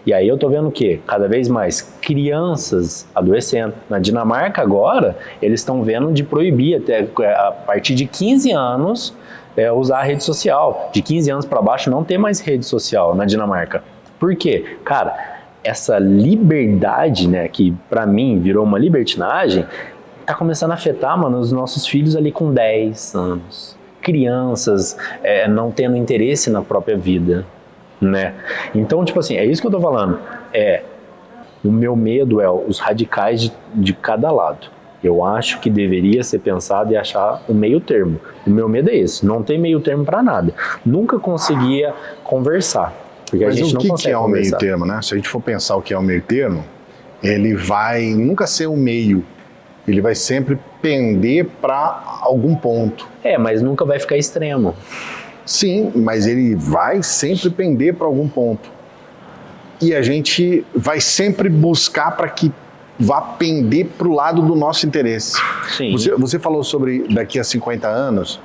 E aí eu tô vendo o quê? Cada vez mais crianças adoecendo. Na Dinamarca agora, eles estão vendo de proibir até a partir de 15 anos usar a rede social. De 15 anos para baixo não tem mais rede social na Dinamarca. Por quê? Cara, essa liberdade, né, que para mim virou uma libertinagem, tá começando a afetar, mano, os nossos filhos ali com 10 anos. Crianças não tendo interesse na própria vida, né? Então, tipo assim, é isso que eu tô falando. O meu medo é os radicais de cada lado. Eu acho que deveria ser pensado e achar o meio termo. O meu medo é esse, não tem meio termo para nada. Nunca conseguia conversar, porque Mas a gente não consegue o que é o meio termo, né? Se a gente for pensar o que é o meio termo, ele vai nunca ser o meio, ele vai sempre pender para algum ponto. Mas nunca vai ficar extremo. Sim, mas ele vai sempre pender para algum ponto. E a gente vai sempre buscar para que vá pender para o lado do nosso interesse. Sim. Você falou sobre daqui a 50 anos,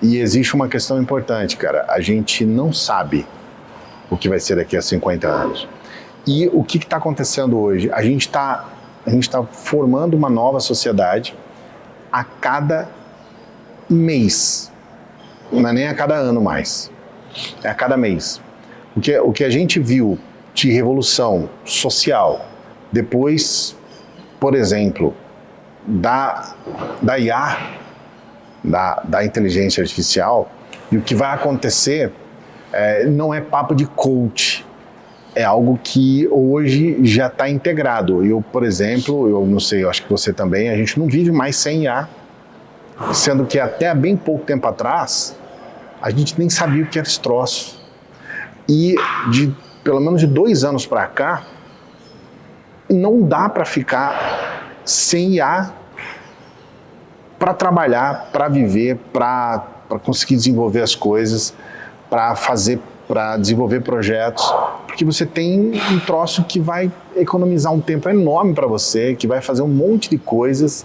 e existe uma questão importante, cara. A gente não sabe o que vai ser daqui a 50 anos. E o que está acontecendo hoje? A gente tá formando uma nova sociedade a cada mês. Não é nem a cada ano mais. É a cada mês. O que a gente viu de revolução social, depois, por exemplo, da IA, da inteligência artificial, e o que vai acontecer não é papo de coach, é algo que hoje já está integrado. Eu, por exemplo, eu não sei, eu acho que você também, a gente não vive mais sem IA, sendo que até há bem pouco tempo atrás, a gente nem sabia o que era esse troço. E pelo menos de 2 anos para cá, não dá para ficar sem IA para trabalhar, para viver, para conseguir desenvolver as coisas, para desenvolver projetos, porque você tem um troço que vai economizar um tempo enorme para você, que vai fazer um monte de coisas.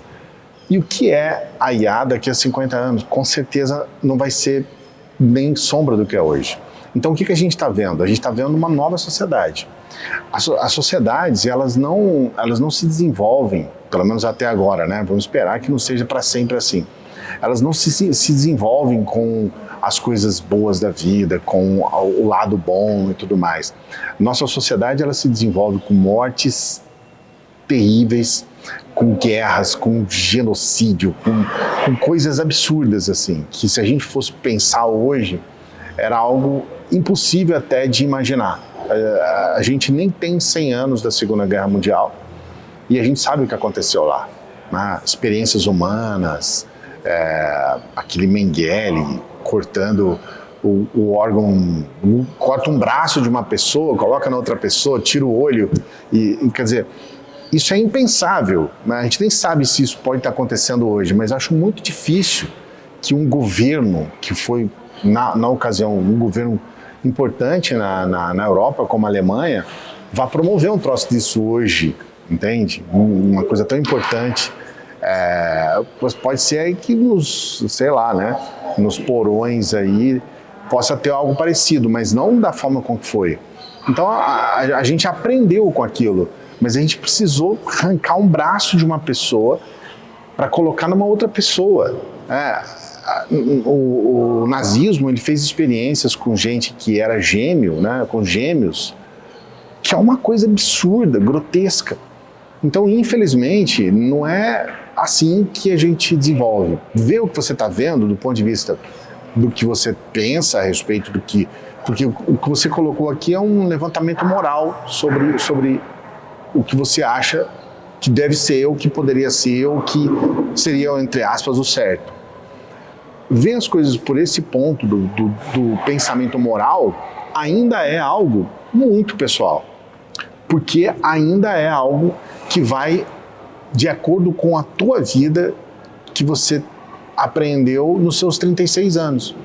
E o que é a IA daqui a 50 anos? Com certeza não vai ser nem sombra do que é hoje. Então o que a gente está vendo? A gente está vendo uma nova sociedade. As sociedades, elas não se desenvolvem, pelo menos até agora, né? Vamos esperar que não seja para sempre assim. Elas não se desenvolvem com as coisas boas da vida, com o lado bom e tudo mais. Nossa sociedade, ela se desenvolve com mortes terríveis, com guerras, com genocídio, com coisas absurdas, assim, que se a gente fosse pensar hoje, era algo impossível até de imaginar. A gente nem tem 100 anos da Segunda Guerra Mundial e a gente sabe o que aconteceu lá, né? Experiências humanas, aquele Mengele cortando o órgão, corta um braço de uma pessoa, coloca na outra pessoa, tira o olho, e quer dizer, isso é impensável, né? A gente nem sabe se isso pode estar acontecendo hoje, mas acho muito difícil que um governo, que foi, na ocasião, um governo importante na Europa, como a Alemanha, vá promover um troço disso hoje, entende? Uma coisa tão importante. Pode ser aí que sei lá, né, nos porões aí possa ter algo parecido, mas não da forma como foi. Então a gente aprendeu com aquilo, mas a gente precisou arrancar um braço de uma pessoa para colocar numa outra pessoa. O nazismo, ele fez experiências com gente que era gêmeo, né, com gêmeos, que é uma coisa absurda, grotesca. Então, infelizmente, não é assim que a gente desenvolve. Ver o que você está vendo do ponto de vista do que você pensa a respeito do que... Porque o que você colocou aqui é um levantamento moral sobre o que você acha que deve ser, ou que poderia ser, ou que seria, entre aspas, o certo. Ver as coisas por esse ponto do pensamento moral ainda é algo muito pessoal, porque ainda é algo que vai de acordo com a tua vida que você aprendeu nos seus 36 anos.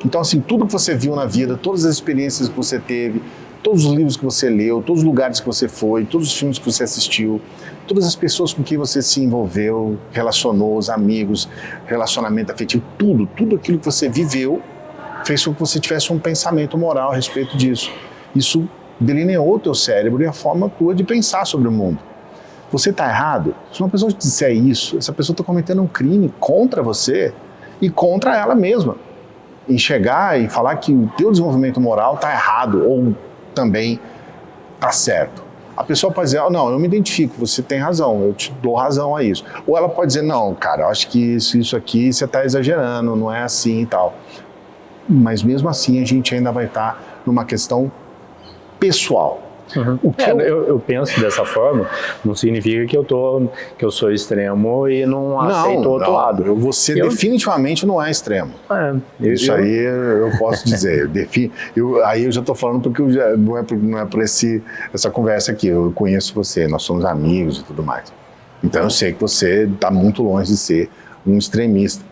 Então, assim, tudo que você viu na vida, todas as experiências que você teve, todos os livros que você leu, todos os lugares que você foi, todos os filmes que você assistiu, todas as pessoas com quem você se envolveu, relacionou, os amigos, relacionamento afetivo, tudo aquilo que você viveu fez com que você tivesse um pensamento moral a respeito disso. Isso delineou o teu cérebro e a forma tua de pensar sobre o mundo. Você está errado? Se uma pessoa te disser isso, essa pessoa está cometendo um crime contra você e contra ela mesma. Em chegar e falar que o teu desenvolvimento moral está errado ou também está certo. A pessoa pode dizer, não, eu me identifico, você tem razão, eu te dou razão a isso. Ou ela pode dizer, não, cara, eu acho que isso aqui você está exagerando, não é assim e tal. Mas mesmo assim a gente ainda vai estar numa questão pessoal. Uhum. O que eu penso dessa forma, não significa que eu sou extremo e não aceito o outro lado. Você definitivamente não é extremo. Isso aí eu posso dizer. Aí eu já estou falando porque não é por essa conversa aqui. Eu conheço você, nós somos amigos e tudo mais. Então eu sei que você está muito longe de ser um extremista.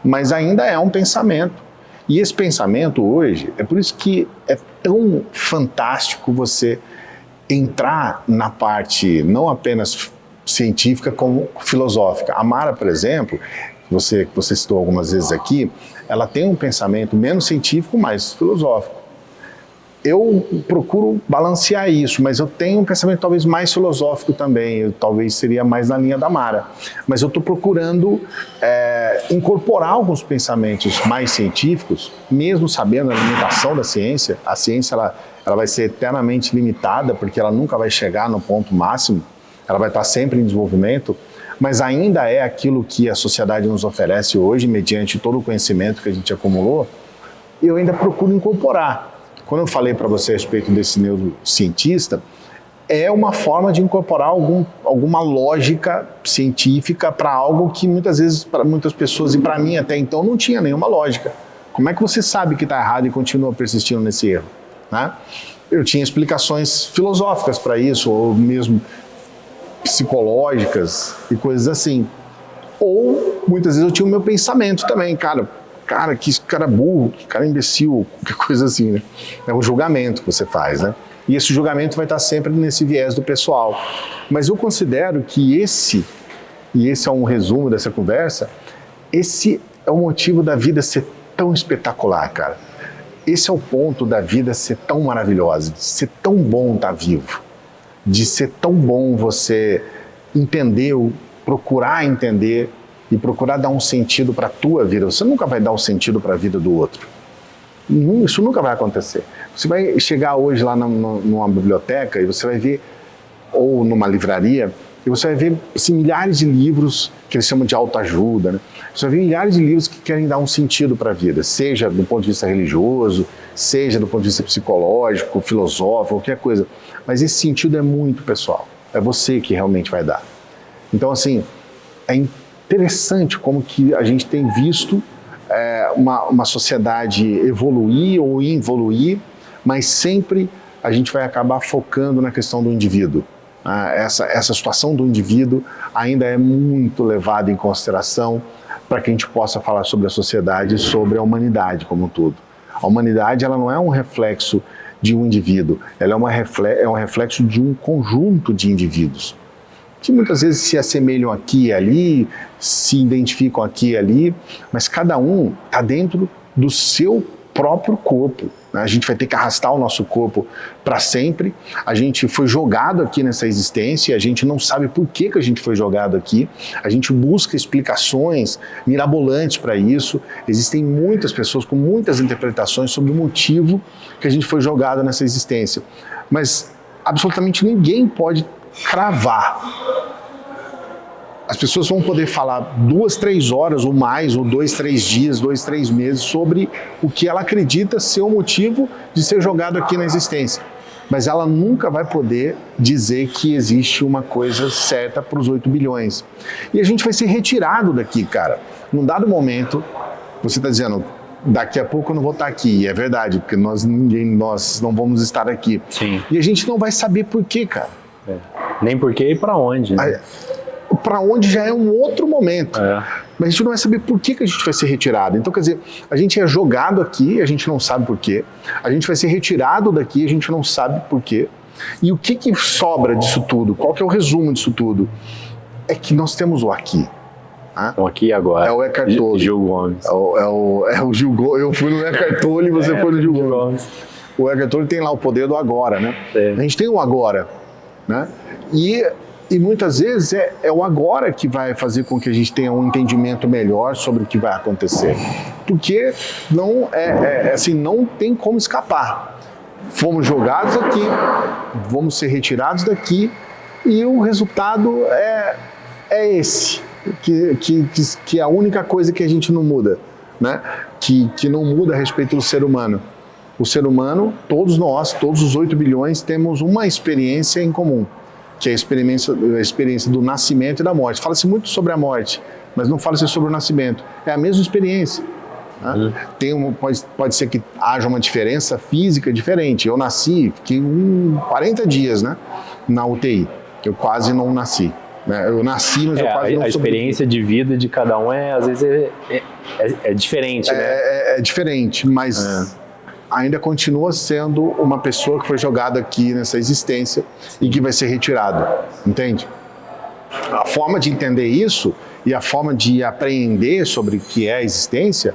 Mas ainda é um pensamento. E esse pensamento hoje, é por isso que é tão fantástico você entrar na parte não apenas científica como filosófica. A Mara, por exemplo, que você citou algumas vezes aqui, ela tem um pensamento menos científico, mais filosófico. Eu procuro balancear isso, mas eu tenho um pensamento talvez mais filosófico também, talvez seria mais na linha da Mara. Mas eu estou procurando incorporar alguns pensamentos mais científicos, mesmo sabendo a limitação da ciência. A ciência ela vai ser eternamente limitada, porque ela nunca vai chegar no ponto máximo, ela vai estar sempre em desenvolvimento, mas ainda é aquilo que a sociedade nos oferece hoje, mediante todo o conhecimento que a gente acumulou, e eu ainda procuro incorporar. Quando eu falei para você a respeito desse neurocientista, é uma forma de incorporar alguma lógica científica para algo que muitas vezes, para muitas pessoas e para mim até então, não tinha nenhuma lógica. Como é que você sabe que está errado e continua persistindo nesse erro? Né? Eu tinha explicações filosóficas para isso, ou mesmo psicológicas e coisas assim. Ou muitas vezes eu tinha o meu pensamento também, cara, que cara burro, que cara imbecil, qualquer coisa assim, né? É um julgamento que você faz, né? E esse julgamento vai estar sempre nesse viés do pessoal. Mas eu considero que esse é um resumo dessa conversa, esse é o motivo da vida ser tão espetacular, cara. Esse é o ponto da vida ser tão maravilhosa, de ser tão bom estar vivo, de ser tão bom você entender, procurar entender e procurar dar um sentido para a tua vida. Você nunca vai dar um sentido para a vida do outro. Isso nunca vai acontecer. Você vai chegar hoje lá numa biblioteca e você vai ver, ou numa livraria, e você vai ver assim, milhares de livros que eles chamam de autoajuda, né? Você vai ver milhares de livros que querem dar um sentido para a vida, seja do ponto de vista religioso, seja do ponto de vista psicológico, filosófico, qualquer coisa. Mas esse sentido é muito pessoal. É você que realmente vai dar. Então, assim, é interessante como que a gente tem visto uma sociedade evoluir ou involuir, mas sempre a gente vai acabar focando na questão do indivíduo. Essa situação do indivíduo ainda é muito levada em consideração para que a gente possa falar sobre a sociedade e sobre a humanidade como um todo. A humanidade ela não é um reflexo de um indivíduo, ela é um reflexo de um conjunto de indivíduos que muitas vezes se assemelham aqui e ali, se identificam aqui e ali, mas cada um está dentro do seu próprio corpo. A gente vai ter que arrastar o nosso corpo para sempre. A gente foi jogado aqui nessa existência, a gente não sabe por que a gente foi jogado aqui. A gente busca explicações mirabolantes para isso. Existem muitas pessoas com muitas interpretações sobre o motivo que a gente foi jogado nessa existência. Mas absolutamente ninguém pode cravar. As pessoas vão poder falar 2, 3 horas ou mais, ou 2, 3 dias, 2, 3 meses sobre o que ela acredita ser o motivo de ser jogado aqui na existência. Mas ela nunca vai poder dizer que existe uma coisa certa para os 8 bilhões. E a gente vai ser retirado daqui, cara. Num dado momento, você está dizendo, daqui a pouco eu não vou estar aqui. E é verdade, porque nós não vamos estar aqui. Sim. E a gente não vai saber por quê, cara. Nem por quê e para onde, né? Para onde já é um outro momento. Mas a gente não vai saber por que a gente vai ser retirado. Então, quer dizer, a gente é jogado aqui, a gente não sabe por quê. A gente vai ser retirado daqui, a gente não sabe por quê. E o que sobra disso tudo? Qual que é o resumo disso tudo? É que nós temos o aqui. Né? Então, aqui agora. É o Eckhart Tolle. Gil Gomes. É o Gil Gomes. Eu fui no Eckhart Tolle e você foi no Gil Gomes. O Eckhart Tolle tem lá o poder do agora, né? A gente tem o agora, né? E muitas vezes é o agora que vai fazer com que a gente tenha um entendimento melhor sobre o que vai acontecer. Porque assim, não tem como escapar. Fomos jogados aqui, vamos ser retirados daqui e o resultado é esse. Que é a única coisa que a gente não muda, né? Que não muda a respeito do ser humano. O ser humano, todos nós, todos os 8 bilhões, temos uma experiência em comum, que é a experiência do nascimento e da morte. Fala-se muito sobre a morte, mas não fala-se sobre o nascimento. É a mesma experiência. Né? Pode ser que haja uma diferença física diferente. Eu nasci, fiquei 40 dias, né, na UTI. Eu quase não nasci. Eu nasci, mas eu quase não A experiência de vida de cada um às vezes é diferente, né? É diferente, mas ainda continua sendo uma pessoa que foi jogada aqui nessa existência e que vai ser retirado, entende? A forma de entender isso e a forma de apreender sobre o que é a existência,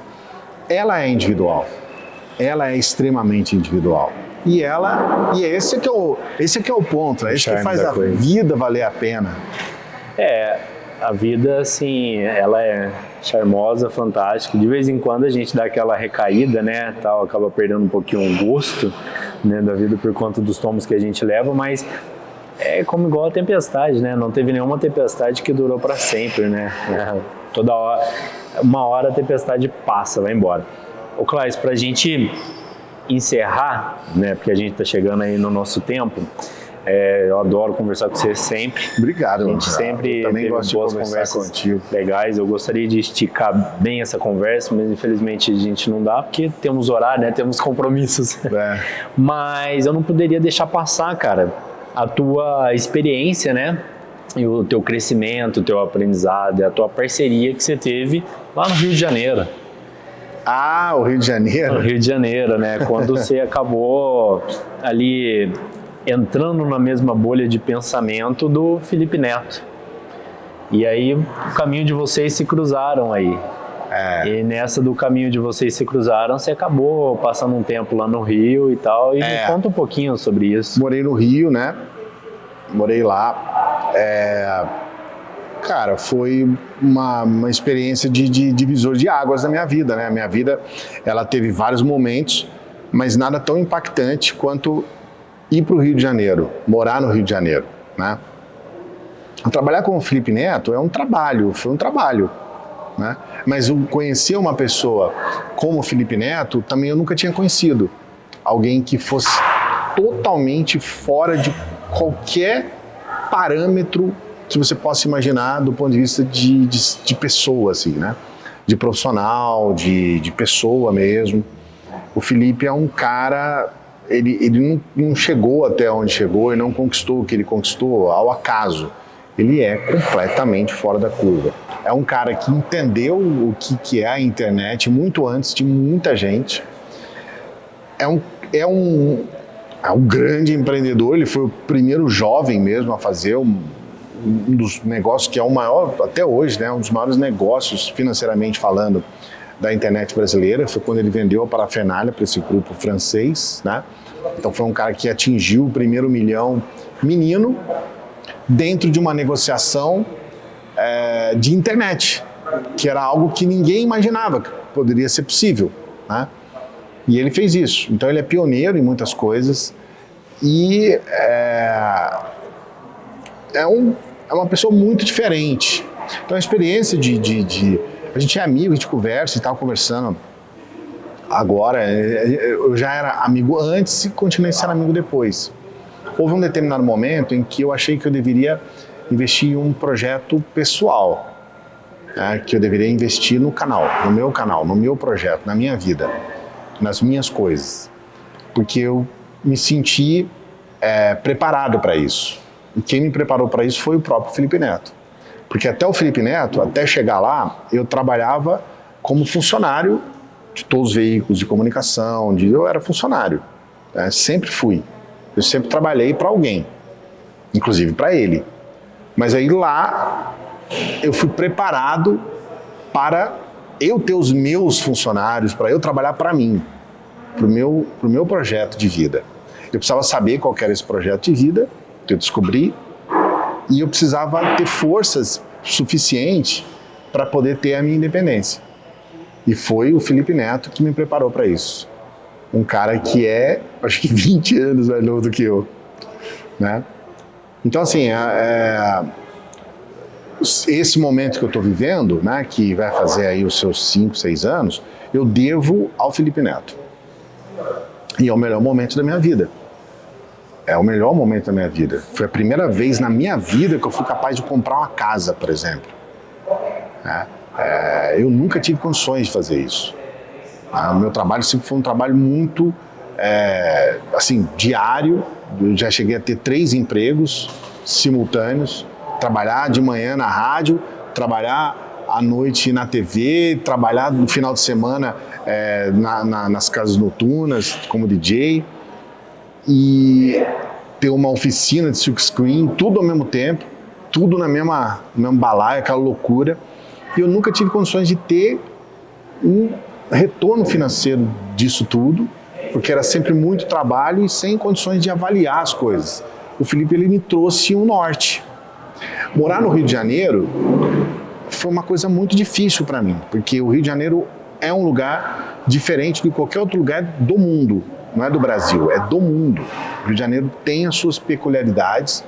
ela é individual. Ela é extremamente individual. E esse que é o ponto, é isso que faz a vida valer a pena. A vida, assim, ela é charmosa, fantástica. De vez em quando a gente dá aquela recaída, né, tal, acaba perdendo um pouquinho o gosto, né, da vida por conta dos tomos que a gente leva, mas é como igual a tempestade, né? Não teve nenhuma tempestade que durou para sempre, né? Toda hora, uma hora a tempestade passa, vai embora. Ô, Cláudio, pra gente encerrar, né, porque a gente tá chegando aí no nosso tempo, eu adoro conversar com você sempre. Obrigado. A gente sempre teve boas conversas contigo. Legais. Eu gostaria de esticar bem essa conversa, mas infelizmente a gente não dá, porque temos horário, né? Temos compromissos. Mas eu não poderia deixar passar, cara, a tua experiência, né? E o teu crescimento, o teu aprendizado, a tua parceria que você teve lá no Rio de Janeiro. Ah, o Rio de Janeiro? No Rio de Janeiro, né? Quando você acabou ali entrando na mesma bolha de pensamento do Felipe Neto. E aí o caminho de vocês se cruzaram aí. E nessa do caminho de vocês se cruzaram, você acabou passando um tempo lá no Rio e tal. E me conta um pouquinho sobre isso. Morei no Rio, né? Morei lá. Cara, foi uma experiência de divisor de águas na minha vida, né? A minha vida, ela teve vários momentos, mas nada tão impactante quanto ir para o Rio de Janeiro, morar no Rio de Janeiro, né? Trabalhar com o Felipe Neto foi um trabalho, né? Mas eu conhecer uma pessoa como o Felipe Neto, também eu nunca tinha conhecido. Alguém que fosse totalmente fora de qualquer parâmetro que você possa imaginar do ponto de vista de pessoa, assim, né? De profissional, de pessoa mesmo. O Felipe é um cara... Ele não chegou até onde chegou e não conquistou o que ele conquistou ao acaso. Ele é completamente fora da curva. É um cara que entendeu o que é a internet muito antes de muita gente. É um grande empreendedor, ele foi o primeiro jovem mesmo a fazer um dos negócios que é o maior, até hoje, né, um dos maiores negócios financeiramente falando da internet brasileira. Foi quando ele vendeu a parafernália para esse grupo francês, né? Então foi um cara que atingiu o primeiro milhão menino dentro de uma negociação de internet, que era algo que ninguém imaginava que poderia ser possível, né? E ele fez isso. Então ele é pioneiro em muitas coisas e é uma pessoa muito diferente. Então a experiência a gente é amigo, a gente conversa e tal, conversando agora. Eu já era amigo antes e continuei sendo amigo depois. Houve um determinado momento em que eu achei que eu deveria investir em um projeto pessoal, né, que eu deveria investir no canal, no meu projeto, na minha vida, nas minhas coisas, porque eu me senti preparado para isso. E quem me preparou para isso foi o próprio Felipe Neto. Porque até o Felipe Neto, até chegar lá, eu trabalhava como funcionário de todos os veículos de comunicação, eu era funcionário, sempre fui. Eu sempre trabalhei para alguém, inclusive para ele. Mas aí lá eu fui preparado para eu ter os meus funcionários, para eu trabalhar para mim, pro meu projeto de vida. Eu precisava saber qual era esse projeto de vida, que eu descobri, e eu precisava ter forças suficientes para poder ter a minha independência. E foi o Felipe Neto que me preparou para isso. Um cara que é, acho que 20 anos mais novo do que eu, né? Então, assim, esse momento que eu estou vivendo, né, que vai fazer aí os seus 5, 6 anos, eu devo ao Felipe Neto. E é o melhor momento da minha vida. É o melhor momento da minha vida. Foi a primeira vez na minha vida que eu fui capaz de comprar uma casa, por exemplo. Eu nunca tive condições de fazer isso. O meu trabalho sempre foi um trabalho muito, assim, diário. Eu já cheguei a ter 3 empregos simultâneos. Trabalhar de manhã na rádio, trabalhar à noite na TV, trabalhar no final de semana nas casas noturnas como DJ. E ter uma oficina de silkscreen, tudo ao mesmo tempo, tudo no mesmo balaio, aquela loucura. E eu nunca tive condições de ter um retorno financeiro disso tudo, porque era sempre muito trabalho e sem condições de avaliar as coisas. O Felipe, ele me trouxe um norte. Morar no Rio de Janeiro foi uma coisa muito difícil para mim, porque o Rio de Janeiro é um lugar diferente de qualquer outro lugar do mundo. Não é do Brasil, é do mundo. O Rio de Janeiro tem as suas peculiaridades,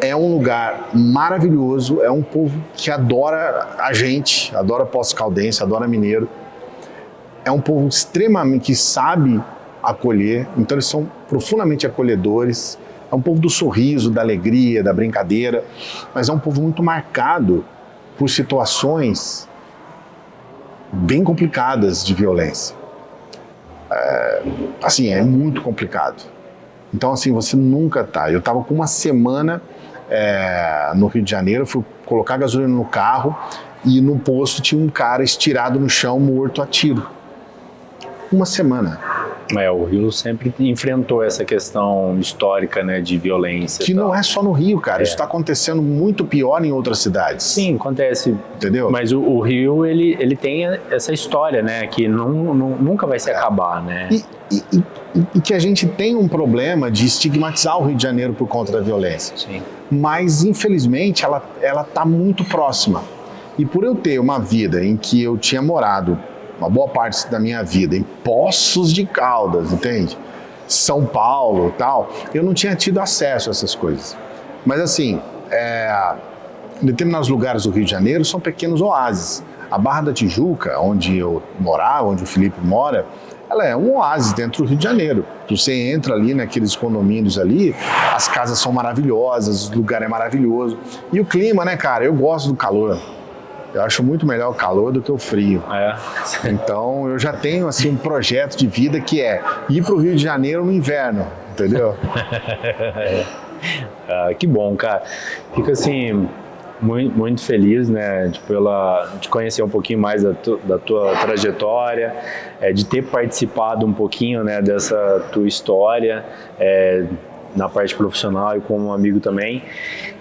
é um lugar maravilhoso, é um povo que adora a gente, adora Poços-Caldense, adora mineiro. É um povo extremamente que sabe acolher, então eles são profundamente acolhedores. É um povo do sorriso, da alegria, da brincadeira, mas é um povo muito marcado por situações bem complicadas de violência. Assim, é muito complicado. Então, assim, você nunca tá. Eu estava com uma semana no Rio de Janeiro, fui colocar gasolina no carro e no posto tinha um cara estirado no chão, morto a tiro. Uma semana. O Rio sempre enfrentou essa questão histórica, né, de violência. Que não é só no Rio, cara. Isso está acontecendo muito pior em outras cidades. Sim, acontece. Entendeu? Mas o Rio, ele tem essa história, né, que nunca vai se acabar, né? E que a gente tem um problema de estigmatizar o Rio de Janeiro por conta da violência. Sim. Mas, infelizmente, ela está muito próxima. E por eu ter uma vida em que eu tinha morado uma boa parte da minha vida em Poços de Caldas, entende? São Paulo e tal, eu não tinha tido acesso a essas coisas. Mas assim, em determinados lugares do Rio de Janeiro são pequenos oásis. A Barra da Tijuca, onde eu morava, onde o Felipe mora, ela é um oásis dentro do Rio de Janeiro. Você entra ali naqueles condomínios ali, as casas são maravilhosas, o lugar é maravilhoso. E o clima, né, cara? Eu gosto do calor. Eu acho muito melhor o calor do que o frio. Então, eu já tenho assim um projeto de vida que é ir para o Rio de Janeiro no inverno, entendeu? Que bom, cara. Fico assim muito, muito feliz, né, de conhecer um pouquinho mais da tua trajetória, de ter participado um pouquinho, né, dessa tua história na parte profissional e como amigo também.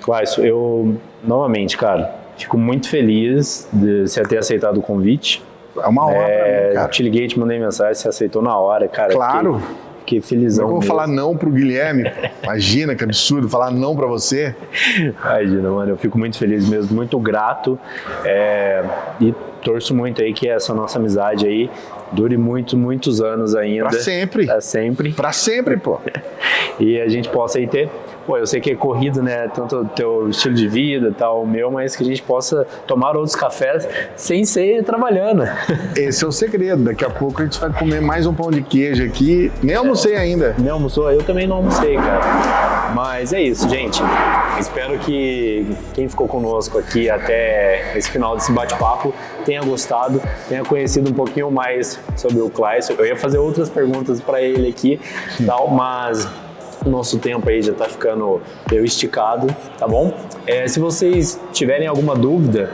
Cláudio, eu novamente, cara, fico muito feliz de você ter aceitado o convite. É uma honra pra mim, cara. Te liguei, te mandei mensagem, você aceitou na hora, cara. Claro. Fiquei felizão. Eu vou falar não pro Guilherme. Imagina que absurdo falar não pra você. Imagina, mano. Eu fico muito feliz mesmo, muito grato. E torço muito aí que essa nossa amizade aí dure muitos anos ainda. Pra sempre. Pra sempre. Pra sempre, pô. E a gente possa aí ter... Pô, eu sei que é corrido, né? Tanto o teu estilo de vida, tal, o meu, mas que a gente possa tomar outros cafés sem ser trabalhando. Esse é o segredo. Daqui a pouco a gente vai comer mais um pão de queijo aqui. Nem almocei ainda. Nem almoçou? Eu também não almocei, cara. Mas é isso, gente. Espero que quem ficou conosco aqui até esse final desse bate-papo tenha gostado, tenha conhecido um pouquinho mais sobre o Cláudio. Eu ia fazer outras perguntas para ele aqui, tal, mas Nosso tempo aí já tá ficando meio esticado, tá bom? Se vocês tiverem alguma dúvida,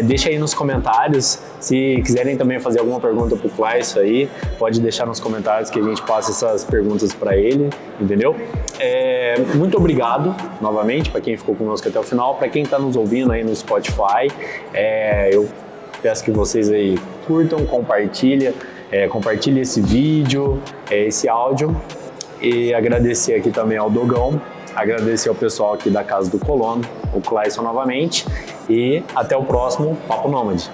deixa aí nos comentários. Se quiserem também fazer alguma pergunta pro Clayson aí, pode deixar nos comentários que a gente passa essas perguntas para ele, entendeu? Muito obrigado novamente para quem ficou conosco até o final, para quem está nos ouvindo aí no Spotify, eu peço que vocês aí curtam, compartilhem esse vídeo, esse áudio, e agradecer aqui também ao Dogão, agradecer ao pessoal aqui da Casa do Colono, o Clayson novamente, e até o próximo Papo Nômade.